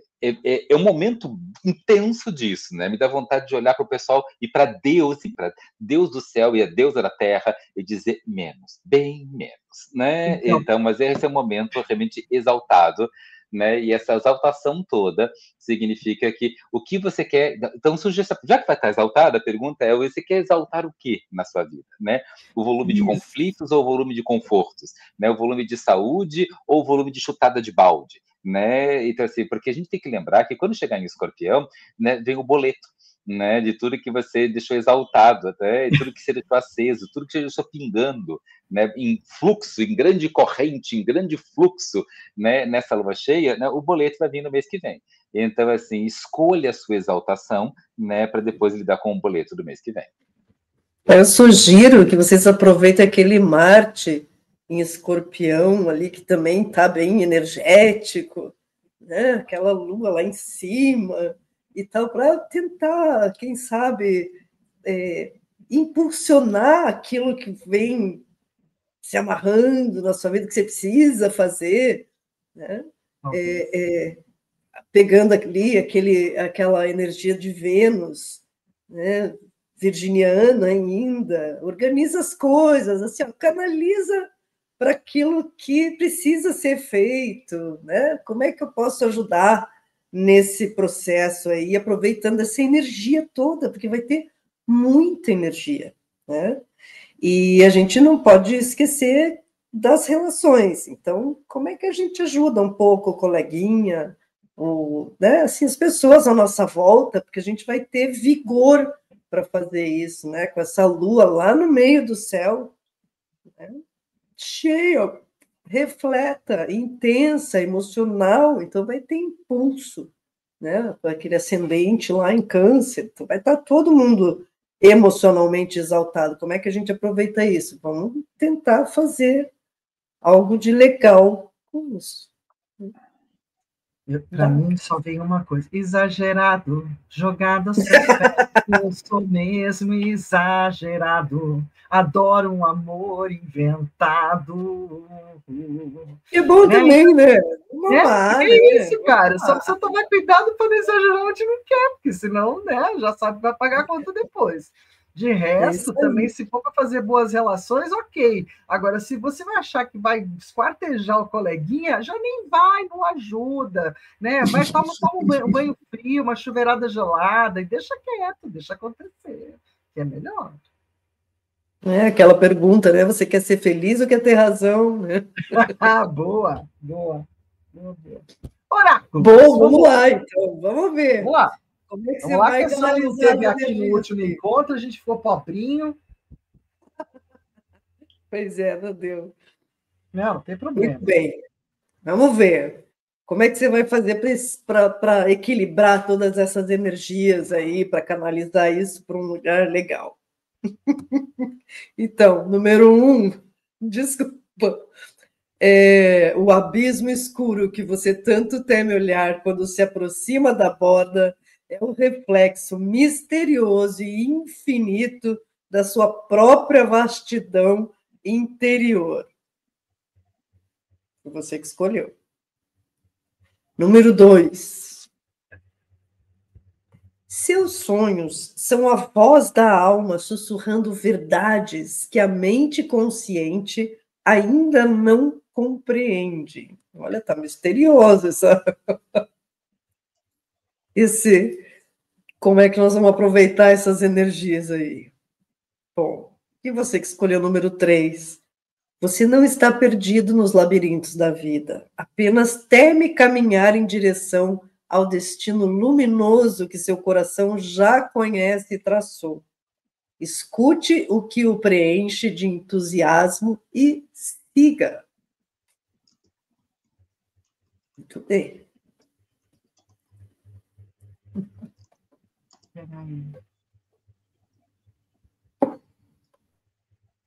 um momento intenso disso, né? Me dá vontade de olhar para o pessoal e para Deus, e para Deus do céu e a deusa da terra, e dizer menos, bem menos, né? Então, mas esse é um momento realmente exaltado, né? E essa exaltação toda significa que o que você quer. Então, surge essa. Já que vai estar exaltada, a pergunta é: você quer exaltar o que na sua vida, né? O volume de conflitos ou o volume de confortos, né? O volume de saúde ou o volume de chutada de balde, né? Então, assim, porque a gente tem que lembrar que quando chegar em Escorpião, né, vem o boleto, né, de tudo que você deixou exaltado, até tudo que você deixou aceso, tudo que você deixou pingando, né, em fluxo, em grande corrente, em grande fluxo, né, nessa lua cheia, né, o boleto vai vir no mês que vem. Então, assim, escolha a sua exaltação, né, para depois lidar com o boleto do mês que vem. Eu sugiro que vocês aproveitem aquele Marte em Escorpião ali, que também está bem energético, né? Aquela lua lá em cima e tal, para tentar, quem sabe, impulsionar aquilo que vem se amarrando na sua vida, que você precisa fazer, né? Pegando ali aquela energia de Vênus, né? Virginiana ainda, organiza as coisas, assim, canaliza para aquilo que precisa ser feito, né? Como é que eu posso ajudar nesse processo aí, aproveitando essa energia toda, porque vai ter muita energia, né? E a gente não pode esquecer das relações. Então, como é que a gente ajuda um pouco o coleguinha, né? Assim, as pessoas à nossa volta, porque a gente vai ter vigor para fazer isso, né? Com essa lua lá no meio do céu, né? Cheia, refleta, intensa, emocional, então vai ter impulso, né? Aquele ascendente lá em Câncer, então vai estar todo mundo emocionalmente exaltado. Como é que a gente aproveita isso? Vamos tentar fazer algo de legal com isso. Para mim só vem uma coisa: exagerado, jogado sucesso, eu sou mesmo exagerado, adoro um amor inventado. É bom Né? também, né? Porque é isso, cara. Só precisa tomar cuidado para não exagerar onde não quer, porque senão, né, já sabe que vai pagar a conta depois. De resto, também, se for para fazer boas relações, ok. Agora, se você vai achar que vai esquartejar o coleguinha, já nem vai, não ajuda, né? Mas toma um banho frio, uma chuveirada gelada e deixa quieto, deixa acontecer, que é melhor. É aquela pergunta, né? Você quer ser feliz ou quer ter razão? Né? Boa, boa, boa, boa. Oráculo. Bom, vamos lá, então. Vamos ver. Vamos lá. Como é que Vamos você lá, vai que a senhora não canalizar teve as aqui no energias? último encontro, a gente ficou pobrinho. Pois é, não deu. Não tem problema. Muito bem. Vamos ver. Como é que você vai fazer para equilibrar todas essas energias aí, para canalizar isso para um lugar legal? Então, número 1, desculpa. O abismo escuro que você tanto teme olhar quando se aproxima da borda é o reflexo misterioso e infinito da sua própria vastidão interior. Foi você que escolheu. Número 2. Seus sonhos são a voz da alma sussurrando verdades que a mente consciente ainda não compreende. Olha, tá misterioso como é que nós vamos aproveitar essas energias aí? Bom, e você que escolheu o número 3? Você não está perdido nos labirintos da vida, apenas teme caminhar em direção ao destino luminoso que seu coração já conhece e traçou. Escute o que o preenche de entusiasmo e siga. Muito bem. Peraí.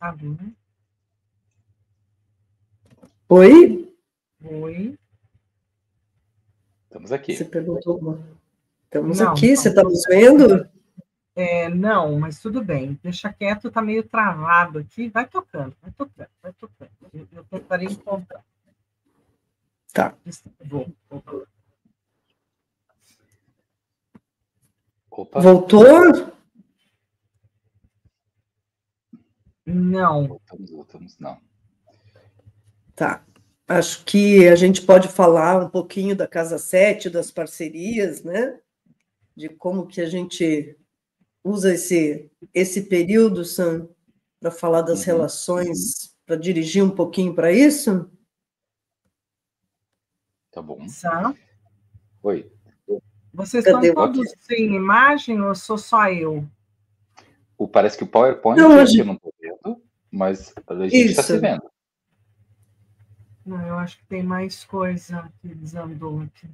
Alô? Oi? Oi? Estamos aqui. Você perguntou? Estamos Não, aqui, não. você está nos vendo? Não, mas tudo bem. Deixa quieto, tá meio travado aqui. Vai tocando, vai tocando, vai tocando. Eu tentarei encontrar. Tá. Vou. Opa. Voltou? Não. Voltamos, não. Tá. Acho que a gente pode falar um pouquinho da Casa 7, das parcerias, né? De como que a gente usa esse período, Sam, para falar das relações, para dirigir um pouquinho para isso? Tá bom. Sam? Oi. Vocês Cadê? estão todos sem imagem ou sou só eu? Parece que o PowerPoint Não, eu não estou vendo, mas a gente está se vendo. Não, eu acho que tem mais coisa que desandou aqui.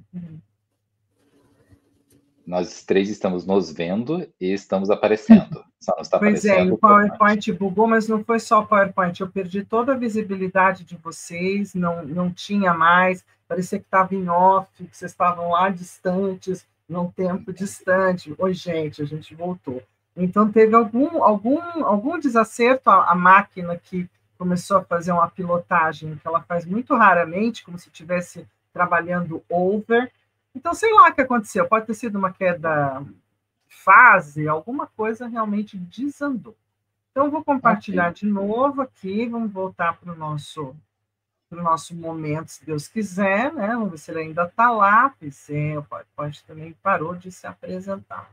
Nós três estamos nos vendo e estamos aparecendo. Só não está Pois aparecendo. E o PowerPoint bugou, mas não foi só o PowerPoint. Eu perdi toda a visibilidade de vocês, não tinha mais, parecia que estava em off, que vocês estavam lá distantes, num tempo distante. Oi, gente, a gente voltou. Então, teve algum desacerto, a máquina que começou a fazer uma pilotagem, que ela faz muito raramente, como se estivesse trabalhando over. Então, sei lá o que aconteceu. Pode ter sido uma queda fase, alguma coisa realmente desandou. Então, vou compartilhar de novo aqui, vamos voltar para o nosso momento, se Deus quiser, né? Vamos ver se ele ainda está lá, PC, o PowerPoint também parou de se apresentar.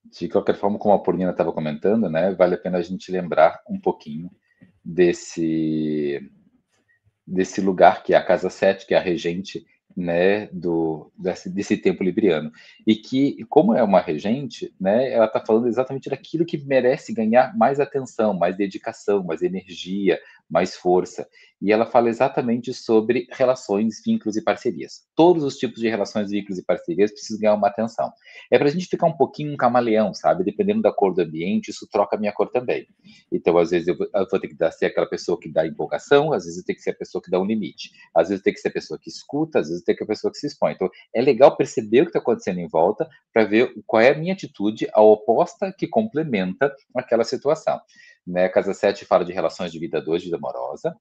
De qualquer forma, como a Paulina estava comentando, né, vale a pena a gente lembrar um pouquinho desse lugar que é a Casa 7, que é a regente, né, desse tempo libriano. E que, como é uma regente, né, ela está falando exatamente daquilo que merece ganhar mais atenção, mais dedicação, mais energia, mais força. E ela fala exatamente sobre relações, vínculos e parcerias. Todos os tipos de relações, vínculos e parcerias precisam ganhar uma atenção. É para a gente ficar um pouquinho um camaleão, sabe? Dependendo da cor do ambiente, isso troca a minha cor também. Então, às vezes, eu vou ter que ser aquela pessoa que dá empolgação, às vezes eu tenho que ser a pessoa que dá um limite. Às vezes tem que ser a pessoa que escuta, às vezes tem que ser a pessoa que se expõe. Então, é legal perceber o que está acontecendo em volta para ver qual é a minha atitude, a oposta que complementa aquela situação. Né? Casa 7 fala de relações de vida 2, vida amorosa,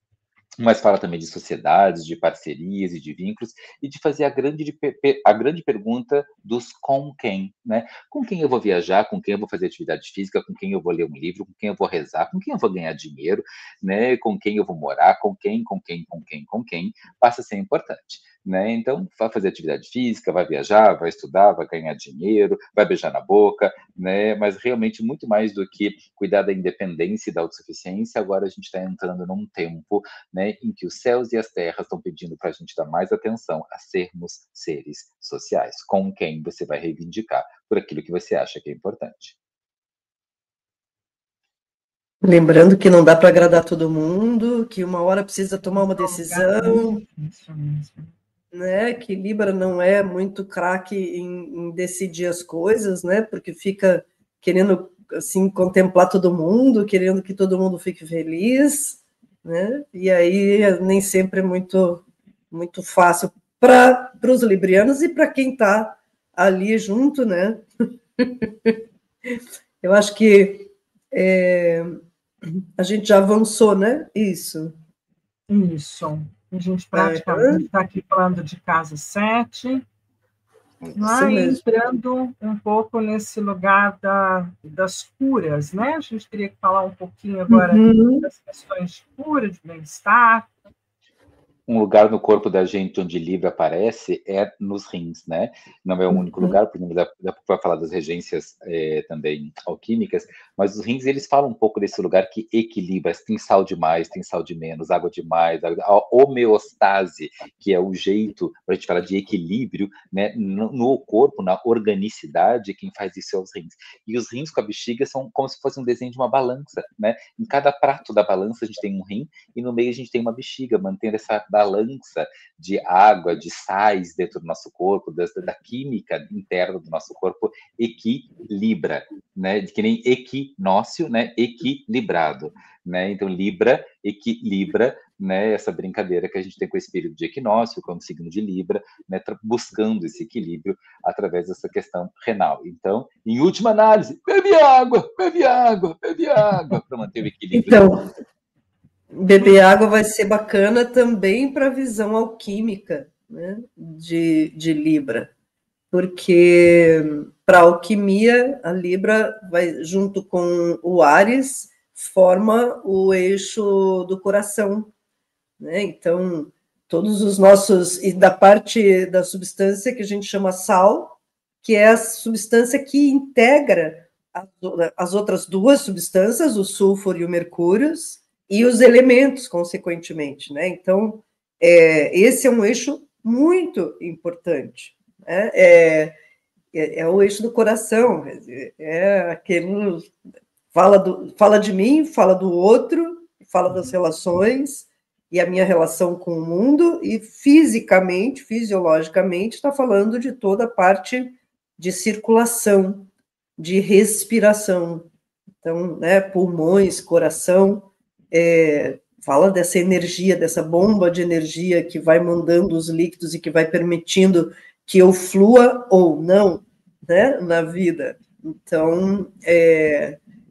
mas fala também de sociedades, de parcerias e de vínculos, e de fazer a grande pergunta dos com quem, né? Com quem eu vou viajar, com quem eu vou fazer atividade física, com quem eu vou ler um livro, com quem eu vou rezar, com quem eu vou ganhar dinheiro, né? Com quem eu vou morar, com quem, passa a ser importante. Né? Então, vai fazer atividade física, vai viajar, vai estudar, vai ganhar dinheiro, vai beijar na boca, né? Mas realmente muito mais do que cuidar da independência e da autossuficiência, agora a gente está entrando num tempo, né, em que os céus e as terras estão pedindo para a gente dar mais atenção a sermos seres sociais, com quem você vai reivindicar por aquilo que você acha que é importante. Lembrando que não dá para agradar todo mundo, que uma hora precisa tomar uma decisão, né? Que Libra não é muito craque em decidir as coisas, né? Porque fica querendo assim contemplar todo mundo, querendo que todo mundo fique feliz, né? E aí nem sempre é muito fácil para os librianos e para quem está ali junto, né? Eu acho que a gente já avançou, né? Isso. A gente praticamente está aqui falando de casa 7, entrando um pouco nesse lugar das curas, né? A gente teria que falar um pouquinho agora das questões de cura, de bem-estar. Um lugar no corpo da gente onde Libra aparece é nos rins, né? Não é o único lugar, porque dá para falar das regências também alquímicas, mas os rins, eles falam um pouco desse lugar que equilibra, tem sal demais, tem sal de menos, água demais, a homeostase, que é o jeito para a gente falar de equilíbrio, né? No corpo, na organicidade, quem faz isso é os rins. E os rins com a bexiga são como se fosse um desenho de uma balança, né? Em cada prato da balança a gente tem um rim, e no meio a gente tem uma bexiga, mantendo essa balança de água, de sais dentro do nosso corpo, da química interna do nosso corpo, equilibra, né? Que nem equinócio, né? Equilibrado, né? Então, Libra equilibra, né? Essa brincadeira que a gente tem com o espírito de equinócio, com o signo de Libra, né? Buscando esse equilíbrio através dessa questão renal. Então, em última análise, bebe água, para manter o equilíbrio. Então, beber água vai ser bacana também para a visão alquímica, né, de Libra, porque para a alquimia, a Libra vai, junto com o Áries, forma o eixo do coração, né? Então, todos os nossos, e da parte da substância que a gente chama sal, que é a substância que integra as outras duas substâncias, o sulfuro e o mercúrio, e os elementos, consequentemente, né? Então, esse é um eixo muito importante, né? É o eixo do coração, é aquele fala de mim, fala do outro, fala das relações e a minha relação com o mundo, e fisicamente, fisiologicamente, está falando de toda a parte de circulação, de respiração. Então, né, pulmões, coração, fala dessa energia, dessa bomba de energia que vai mandando os líquidos e que vai permitindo que eu flua ou não, né, na vida. Então,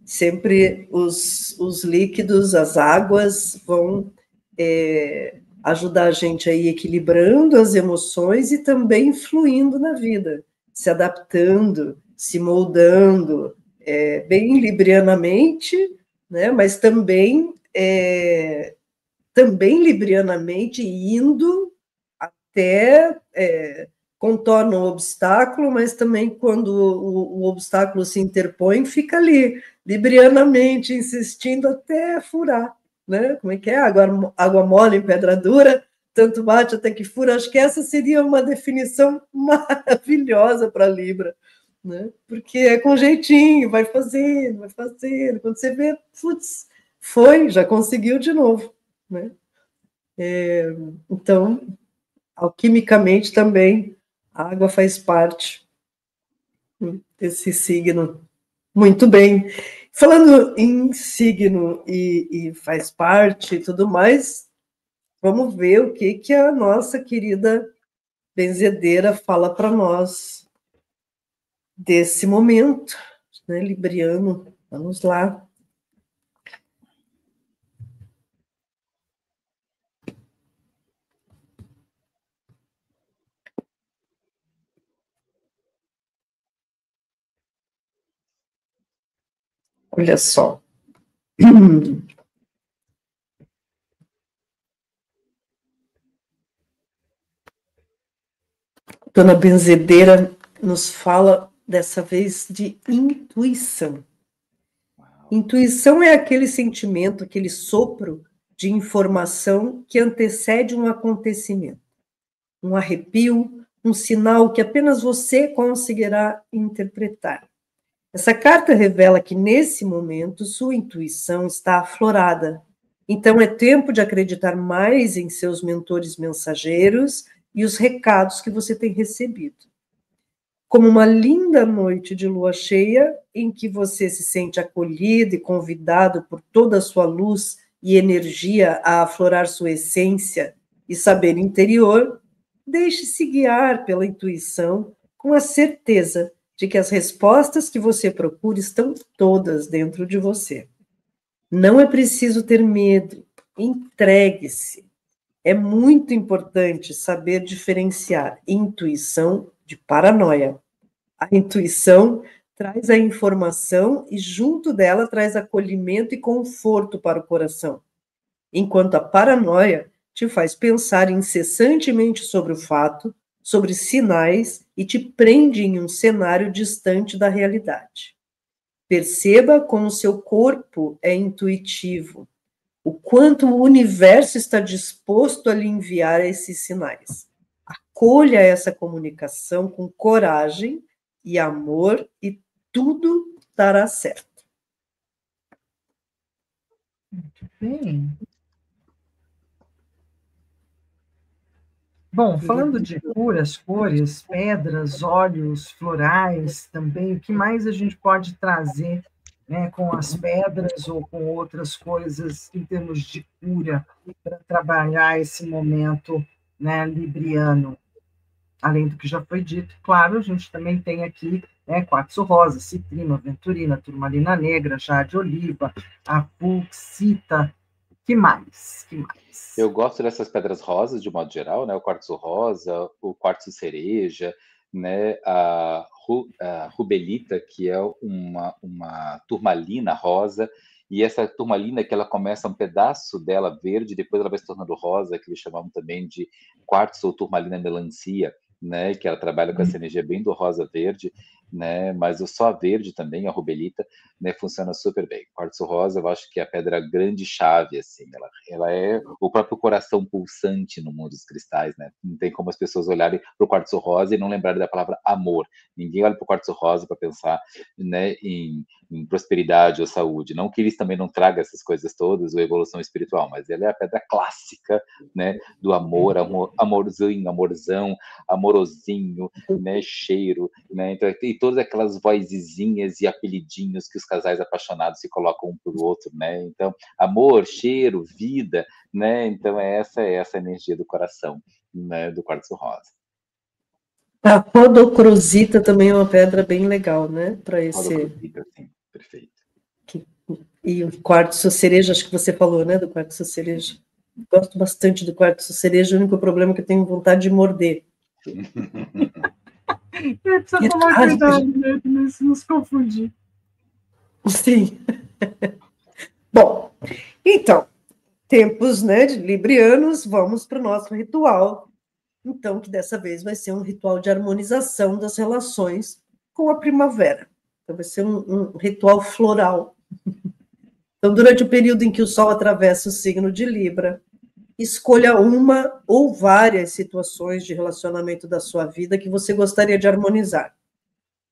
sempre os líquidos, as águas vão ajudar a gente a ir equilibrando as emoções e também fluindo na vida, se adaptando, se moldando, bem librianamente, né, mas também librianamente indo até contorna o obstáculo, mas também quando o obstáculo se interpõe, fica ali, librianamente, insistindo até furar, né? Como é que é? Água mole em pedra dura, tanto bate até que fura. Acho que essa seria uma definição maravilhosa para Libra, né? Porque é com jeitinho, vai fazendo. Quando você vê, putz, já conseguiu de novo, né? Então, alquimicamente também, a água faz parte desse signo. Muito bem. Falando em signo e faz parte e tudo mais, vamos ver o que a nossa querida benzedeira fala para nós desse momento, né, libriano. Vamos lá. Olha só. Dona Benzedeira nos fala dessa vez de intuição. Intuição é aquele sentimento, aquele sopro de informação que antecede um acontecimento. Um arrepio, um sinal que apenas você conseguirá interpretar. Essa carta revela que, nesse momento, sua intuição está aflorada. Então, é tempo de acreditar mais em seus mentores mensageiros e os recados que você tem recebido. Como uma linda noite de lua cheia, em que você se sente acolhido e convidado por toda a sua luz e energia a aflorar sua essência e saber interior, deixe-se guiar pela intuição com a certeza de que as respostas que você procura estão todas dentro de você. Não é preciso ter medo, entregue-se. É muito importante saber diferenciar intuição de paranoia. A intuição traz a informação e, junto dela, traz acolhimento e conforto para o coração, enquanto a paranoia te faz pensar incessantemente sobre o fato, sobre sinais e te prende em um cenário distante da realidade. Perceba como seu corpo é intuitivo, o quanto o universo está disposto a lhe enviar esses sinais. Acolha essa comunicação com coragem e amor e tudo dará certo. Muito bem. Bom, falando de curas, cores, pedras, óleos, florais, também, o que mais a gente pode trazer, né, com as pedras ou com outras coisas em termos de cura para trabalhar esse momento, né, libriano? Além do que já foi dito, claro, a gente também tem aqui, né, quartzo rosa, citrino, aventurina, turmalina negra, jade oliva, apuxita. Que mais? Que mais? Eu gosto dessas pedras rosas, de modo geral, né? O quartzo rosa, o quartzo cereja, né? A rubelita, que é uma turmalina rosa, e essa turmalina que ela começa um pedaço dela verde, depois ela vai se tornando rosa, que eles chamavam também de quartzo ou turmalina melancia, né? Que ela trabalha com essa energia bem do rosa verde, né? Mas o só verde também, a rubelita, né, funciona super bem. Quartzo rosa, eu acho que é a pedra grande chave, assim, ela é o próprio coração pulsante no mundo dos cristais, né? Não tem como as pessoas olharem para o quartzo rosa e não lembrarem da palavra amor. Ninguém olha para o quartzo rosa para pensar, né, em prosperidade ou saúde. Não que eles também não tragam essas coisas todas, ou evolução espiritual, mas ela é a pedra clássica, né, do amor, amorzinho, amorzão, amorosinho, né, cheiro, né? Então, e todas aquelas vozezinhas e apelidinhos que os casais apaixonados se colocam um para o outro, né? Então, amor, cheiro, vida, né? Então, essa energia do coração, né, do quartzo rosa. A rodocrosita também é uma pedra bem legal, né? Para esse. Rodocrosita, sim, perfeito. E o quartzo cereja, acho que você falou, né? Do quartzo cereja. Gosto bastante do quartzo cereja, o único problema é que eu tenho vontade de morder. Precisa tomar cuidado, né? Não se nos confundir. Sim. Bom, então, tempos, né, de librianos, vamos para o nosso ritual. Então, que dessa vez vai ser um ritual de harmonização das relações com a primavera. Então, vai ser um ritual floral. Então, durante o período em que o Sol atravessa o signo de Libra, escolha uma ou várias situações de relacionamento da sua vida que você gostaria de harmonizar.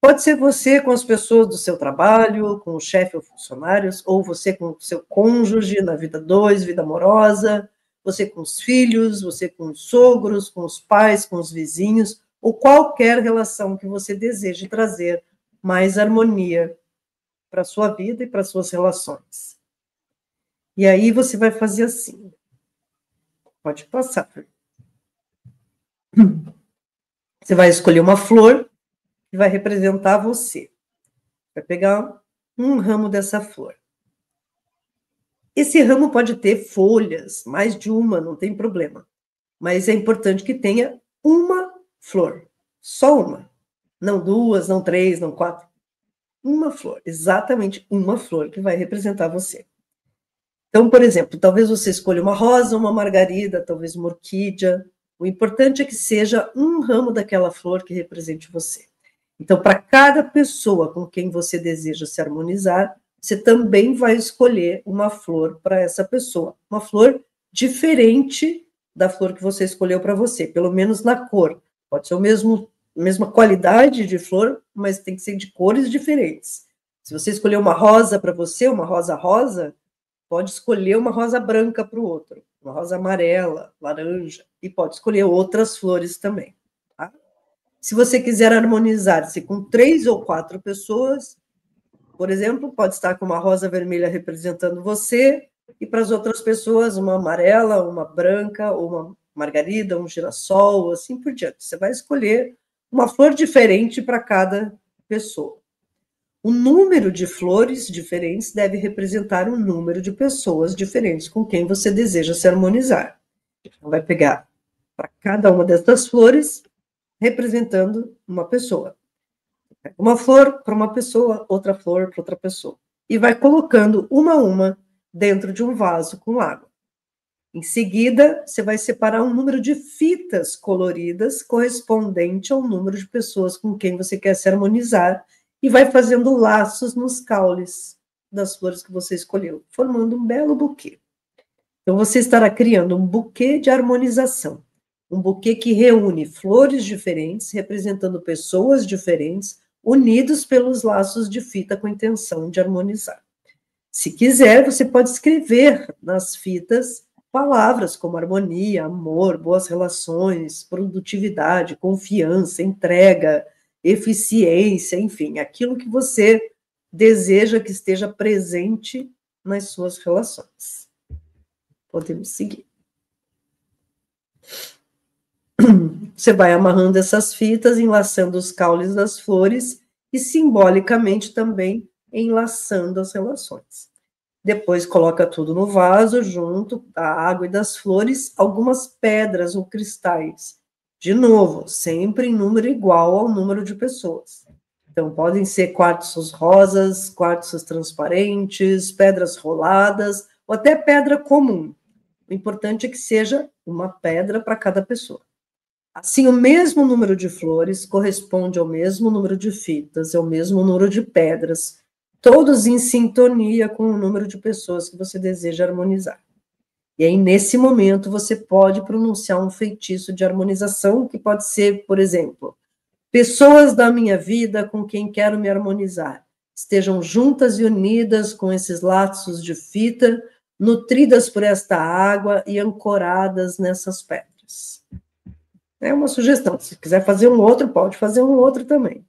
Pode ser você com as pessoas do seu trabalho, com o chefe ou funcionários, ou você com o seu cônjuge na vida 2, vida amorosa, você com os filhos, você com os sogros, com os pais, com os vizinhos, ou qualquer relação que você deseje trazer mais harmonia para a sua vida e para as suas relações. E aí você vai fazer assim. Pode passar. Você vai escolher uma flor que vai representar você. Vai pegar um ramo dessa flor. Esse ramo pode ter folhas, mais de uma, não tem problema. Mas é importante que tenha uma flor, só uma. Não 2, não 3, não 4. Uma flor, exatamente uma flor que vai representar você. Então, por exemplo, talvez você escolha uma rosa, uma margarida, talvez uma orquídea. O importante é que seja um ramo daquela flor que represente você. Então, para cada pessoa com quem você deseja se harmonizar, você também vai escolher uma flor para essa pessoa. Uma flor diferente da flor que você escolheu para você, pelo menos na cor. Pode ser a mesma qualidade de flor, mas tem que ser de cores diferentes. Se você escolher uma rosa para você, uma rosa rosa, pode escolher uma rosa branca para o outro, uma rosa amarela, laranja, e pode escolher outras flores também. Tá? Se você quiser harmonizar-se com 3 ou 4 pessoas, por exemplo, pode estar com uma rosa vermelha representando você, e para as outras pessoas, uma amarela, uma branca, ou uma margarida, um girassol, assim por diante. Você vai escolher uma flor diferente para cada pessoa. O número de flores diferentes deve representar um número de pessoas diferentes com quem você deseja se harmonizar. Então, vai pegar para cada uma dessas flores, representando uma pessoa. Uma flor para uma pessoa, outra flor para outra pessoa. E vai colocando uma a uma dentro de um vaso com água. Em seguida, você vai separar um número de fitas coloridas correspondente ao número de pessoas com quem você quer se harmonizar e vai fazendo laços nos caules das flores que você escolheu, formando um belo buquê. Então, você estará criando um buquê de harmonização, um buquê que reúne flores diferentes, representando pessoas diferentes, unidos pelos laços de fita com a intenção de harmonizar. Se quiser, você pode escrever nas fitas palavras como harmonia, amor, boas relações, produtividade, confiança, entrega, eficiência, enfim, aquilo que você deseja que esteja presente nas suas relações. Podemos seguir. Você vai amarrando essas fitas, enlaçando os caules das flores e simbolicamente também enlaçando as relações. Depois coloca tudo no vaso, junto da água e das flores, algumas pedras ou cristais. De novo, sempre em número igual ao número de pessoas. Então, podem ser quartzos rosas, quartzos transparentes, pedras roladas, ou até pedra comum. O importante é que seja uma pedra para cada pessoa. Assim, o mesmo número de flores corresponde ao mesmo número de fitas, ao mesmo número de pedras, todos em sintonia com o número de pessoas que você deseja harmonizar. E aí, nesse momento, você pode pronunciar um feitiço de harmonização, que pode ser, por exemplo, pessoas da minha vida com quem quero me harmonizar, estejam juntas e unidas com esses laços de fita, nutridas por esta água e ancoradas nessas pedras. É uma sugestão. Se quiser fazer um outro, pode fazer um outro também.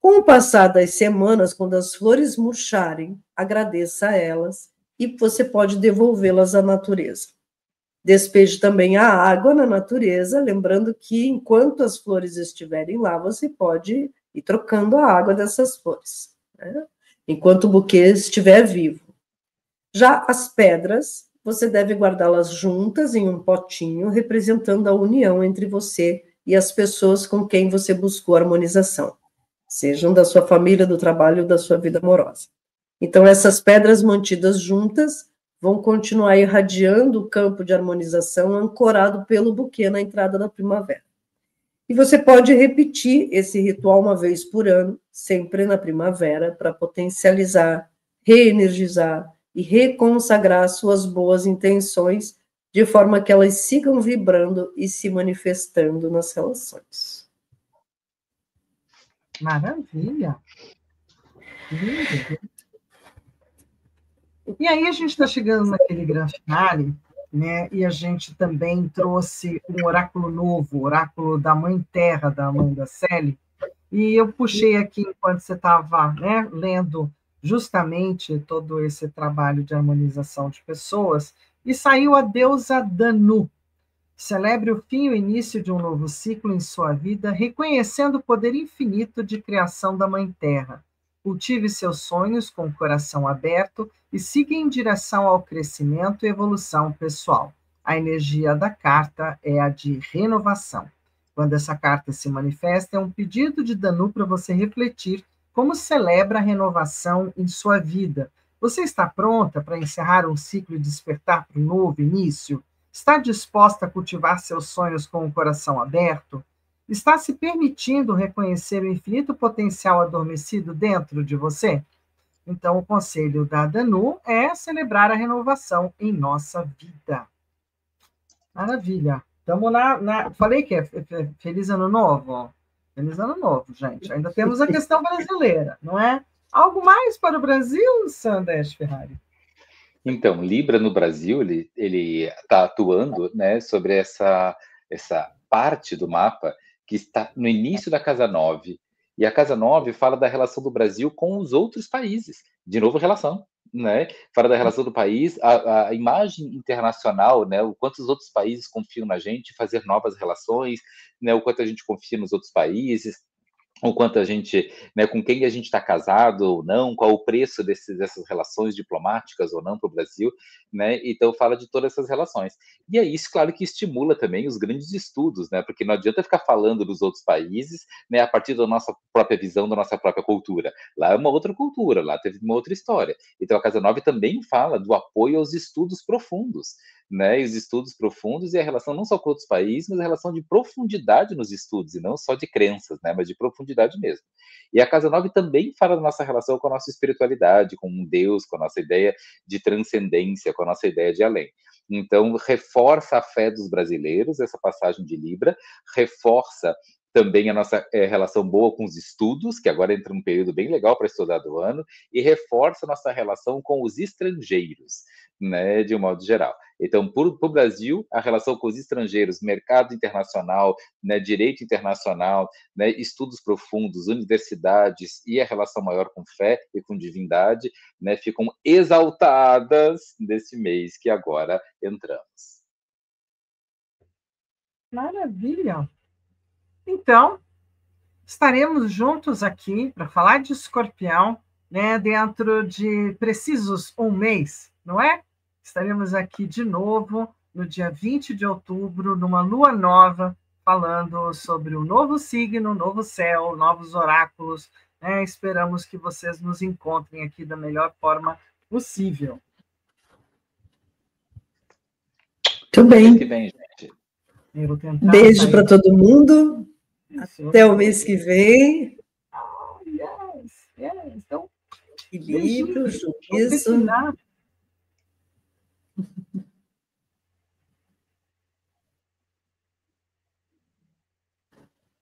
Com o passar das semanas, quando as flores murcharem, agradeça a elas e você pode devolvê-las à natureza. Despeje também a água na natureza, lembrando que enquanto as flores estiverem lá, você pode ir trocando a água dessas flores, né? Enquanto o buquê estiver vivo. Já as pedras, você deve guardá-las juntas em um potinho, representando a união entre você e as pessoas com quem você buscou harmonização, sejam da sua família, do trabalho ou da sua vida amorosa. Então, essas pedras mantidas juntas vão continuar irradiando o campo de harmonização ancorado pelo buquê na entrada da primavera. E você pode repetir esse ritual uma vez por ano, sempre na primavera, para potencializar, reenergizar e reconsagrar suas boas intenções, de forma que elas sigam vibrando e se manifestando nas relações. Maravilha. Lindo. E aí a gente está chegando naquele grande finale, né? E a gente também trouxe um oráculo novo, o oráculo da Mãe Terra, da Amanda Selle. E eu puxei aqui, enquanto você estava, né, lendo justamente todo esse trabalho de harmonização de pessoas, e saiu a deusa Danu. Celebre o fim e o início de um novo ciclo em sua vida, reconhecendo o poder infinito de criação da Mãe Terra. Cultive seus sonhos com o coração aberto e siga em direção ao crescimento e evolução pessoal. A energia da carta é a de renovação. Quando essa carta se manifesta, é um pedido de Danu para você refletir como celebra a renovação em sua vida. Você está pronta para encerrar um ciclo e despertar para um novo início? Está disposta a cultivar seus sonhos com o coração aberto? Está se permitindo reconhecer o infinito potencial adormecido dentro de você? Então, o conselho da Danu é celebrar a renovação em nossa vida. Maravilha. Estamos Falei que é Feliz Ano Novo? Feliz Ano Novo, gente. Ainda temos a questão brasileira, não é? Algo mais para o Brasil, Sandra Ferrari? Então, Libra no Brasil, ele está atuando, né, sobre essa parte do mapa que está no início da Casa 9. E a Casa 9 fala da relação do Brasil com os outros países. De novo, relação, né? Fala da relação do país, a imagem internacional, né? O quanto os outros países confiam na gente, fazer novas relações, né? O quanto a gente confia nos outros países, o quanto a gente, né, com quem a gente está casado ou não, qual o preço dessas relações diplomáticas ou não para o Brasil, né? Então fala de todas essas relações. E é isso, claro, que estimula também os grandes estudos, né? Porque não adianta ficar falando dos outros países, né, a partir da nossa própria visão, da nossa própria cultura. Lá é uma outra cultura, lá teve uma outra história. Então a Casa 9 também fala do apoio aos estudos profundos, né? E os estudos profundos e a relação não só com outros países, mas a relação de profundidade nos estudos, e não só de crenças, né? Mas de profundidade mesmo. E a Casa 9 também fala da nossa relação com a nossa espiritualidade, com Deus, com a nossa ideia de transcendência, com a nossa ideia de além. Então, reforça a fé dos brasileiros, essa passagem de Libra, reforça também a nossa relação boa com os estudos, que agora entra num período bem legal para estudar do ano, e reforça a nossa relação com os estrangeiros, né, de um modo geral. Então, para o Brasil, a relação com os estrangeiros, mercado internacional, né, direito internacional, né, estudos profundos, universidades e a relação maior com fé e com divindade, né, ficam exaltadas nesse mês que agora entramos. Maravilha! Então, estaremos juntos aqui para falar de Escorpião, né, dentro de precisos um mês, não é? Estaremos aqui de novo no dia 20 de outubro, numa lua nova, falando sobre o novo signo, novo céu, novos oráculos, né? Esperamos que vocês nos encontrem aqui da melhor forma possível. Muito bem. Mês que vem, gente. Beijo para todo mundo. Até o mês que vem. Yes. Então, Equilíbrio, juízo.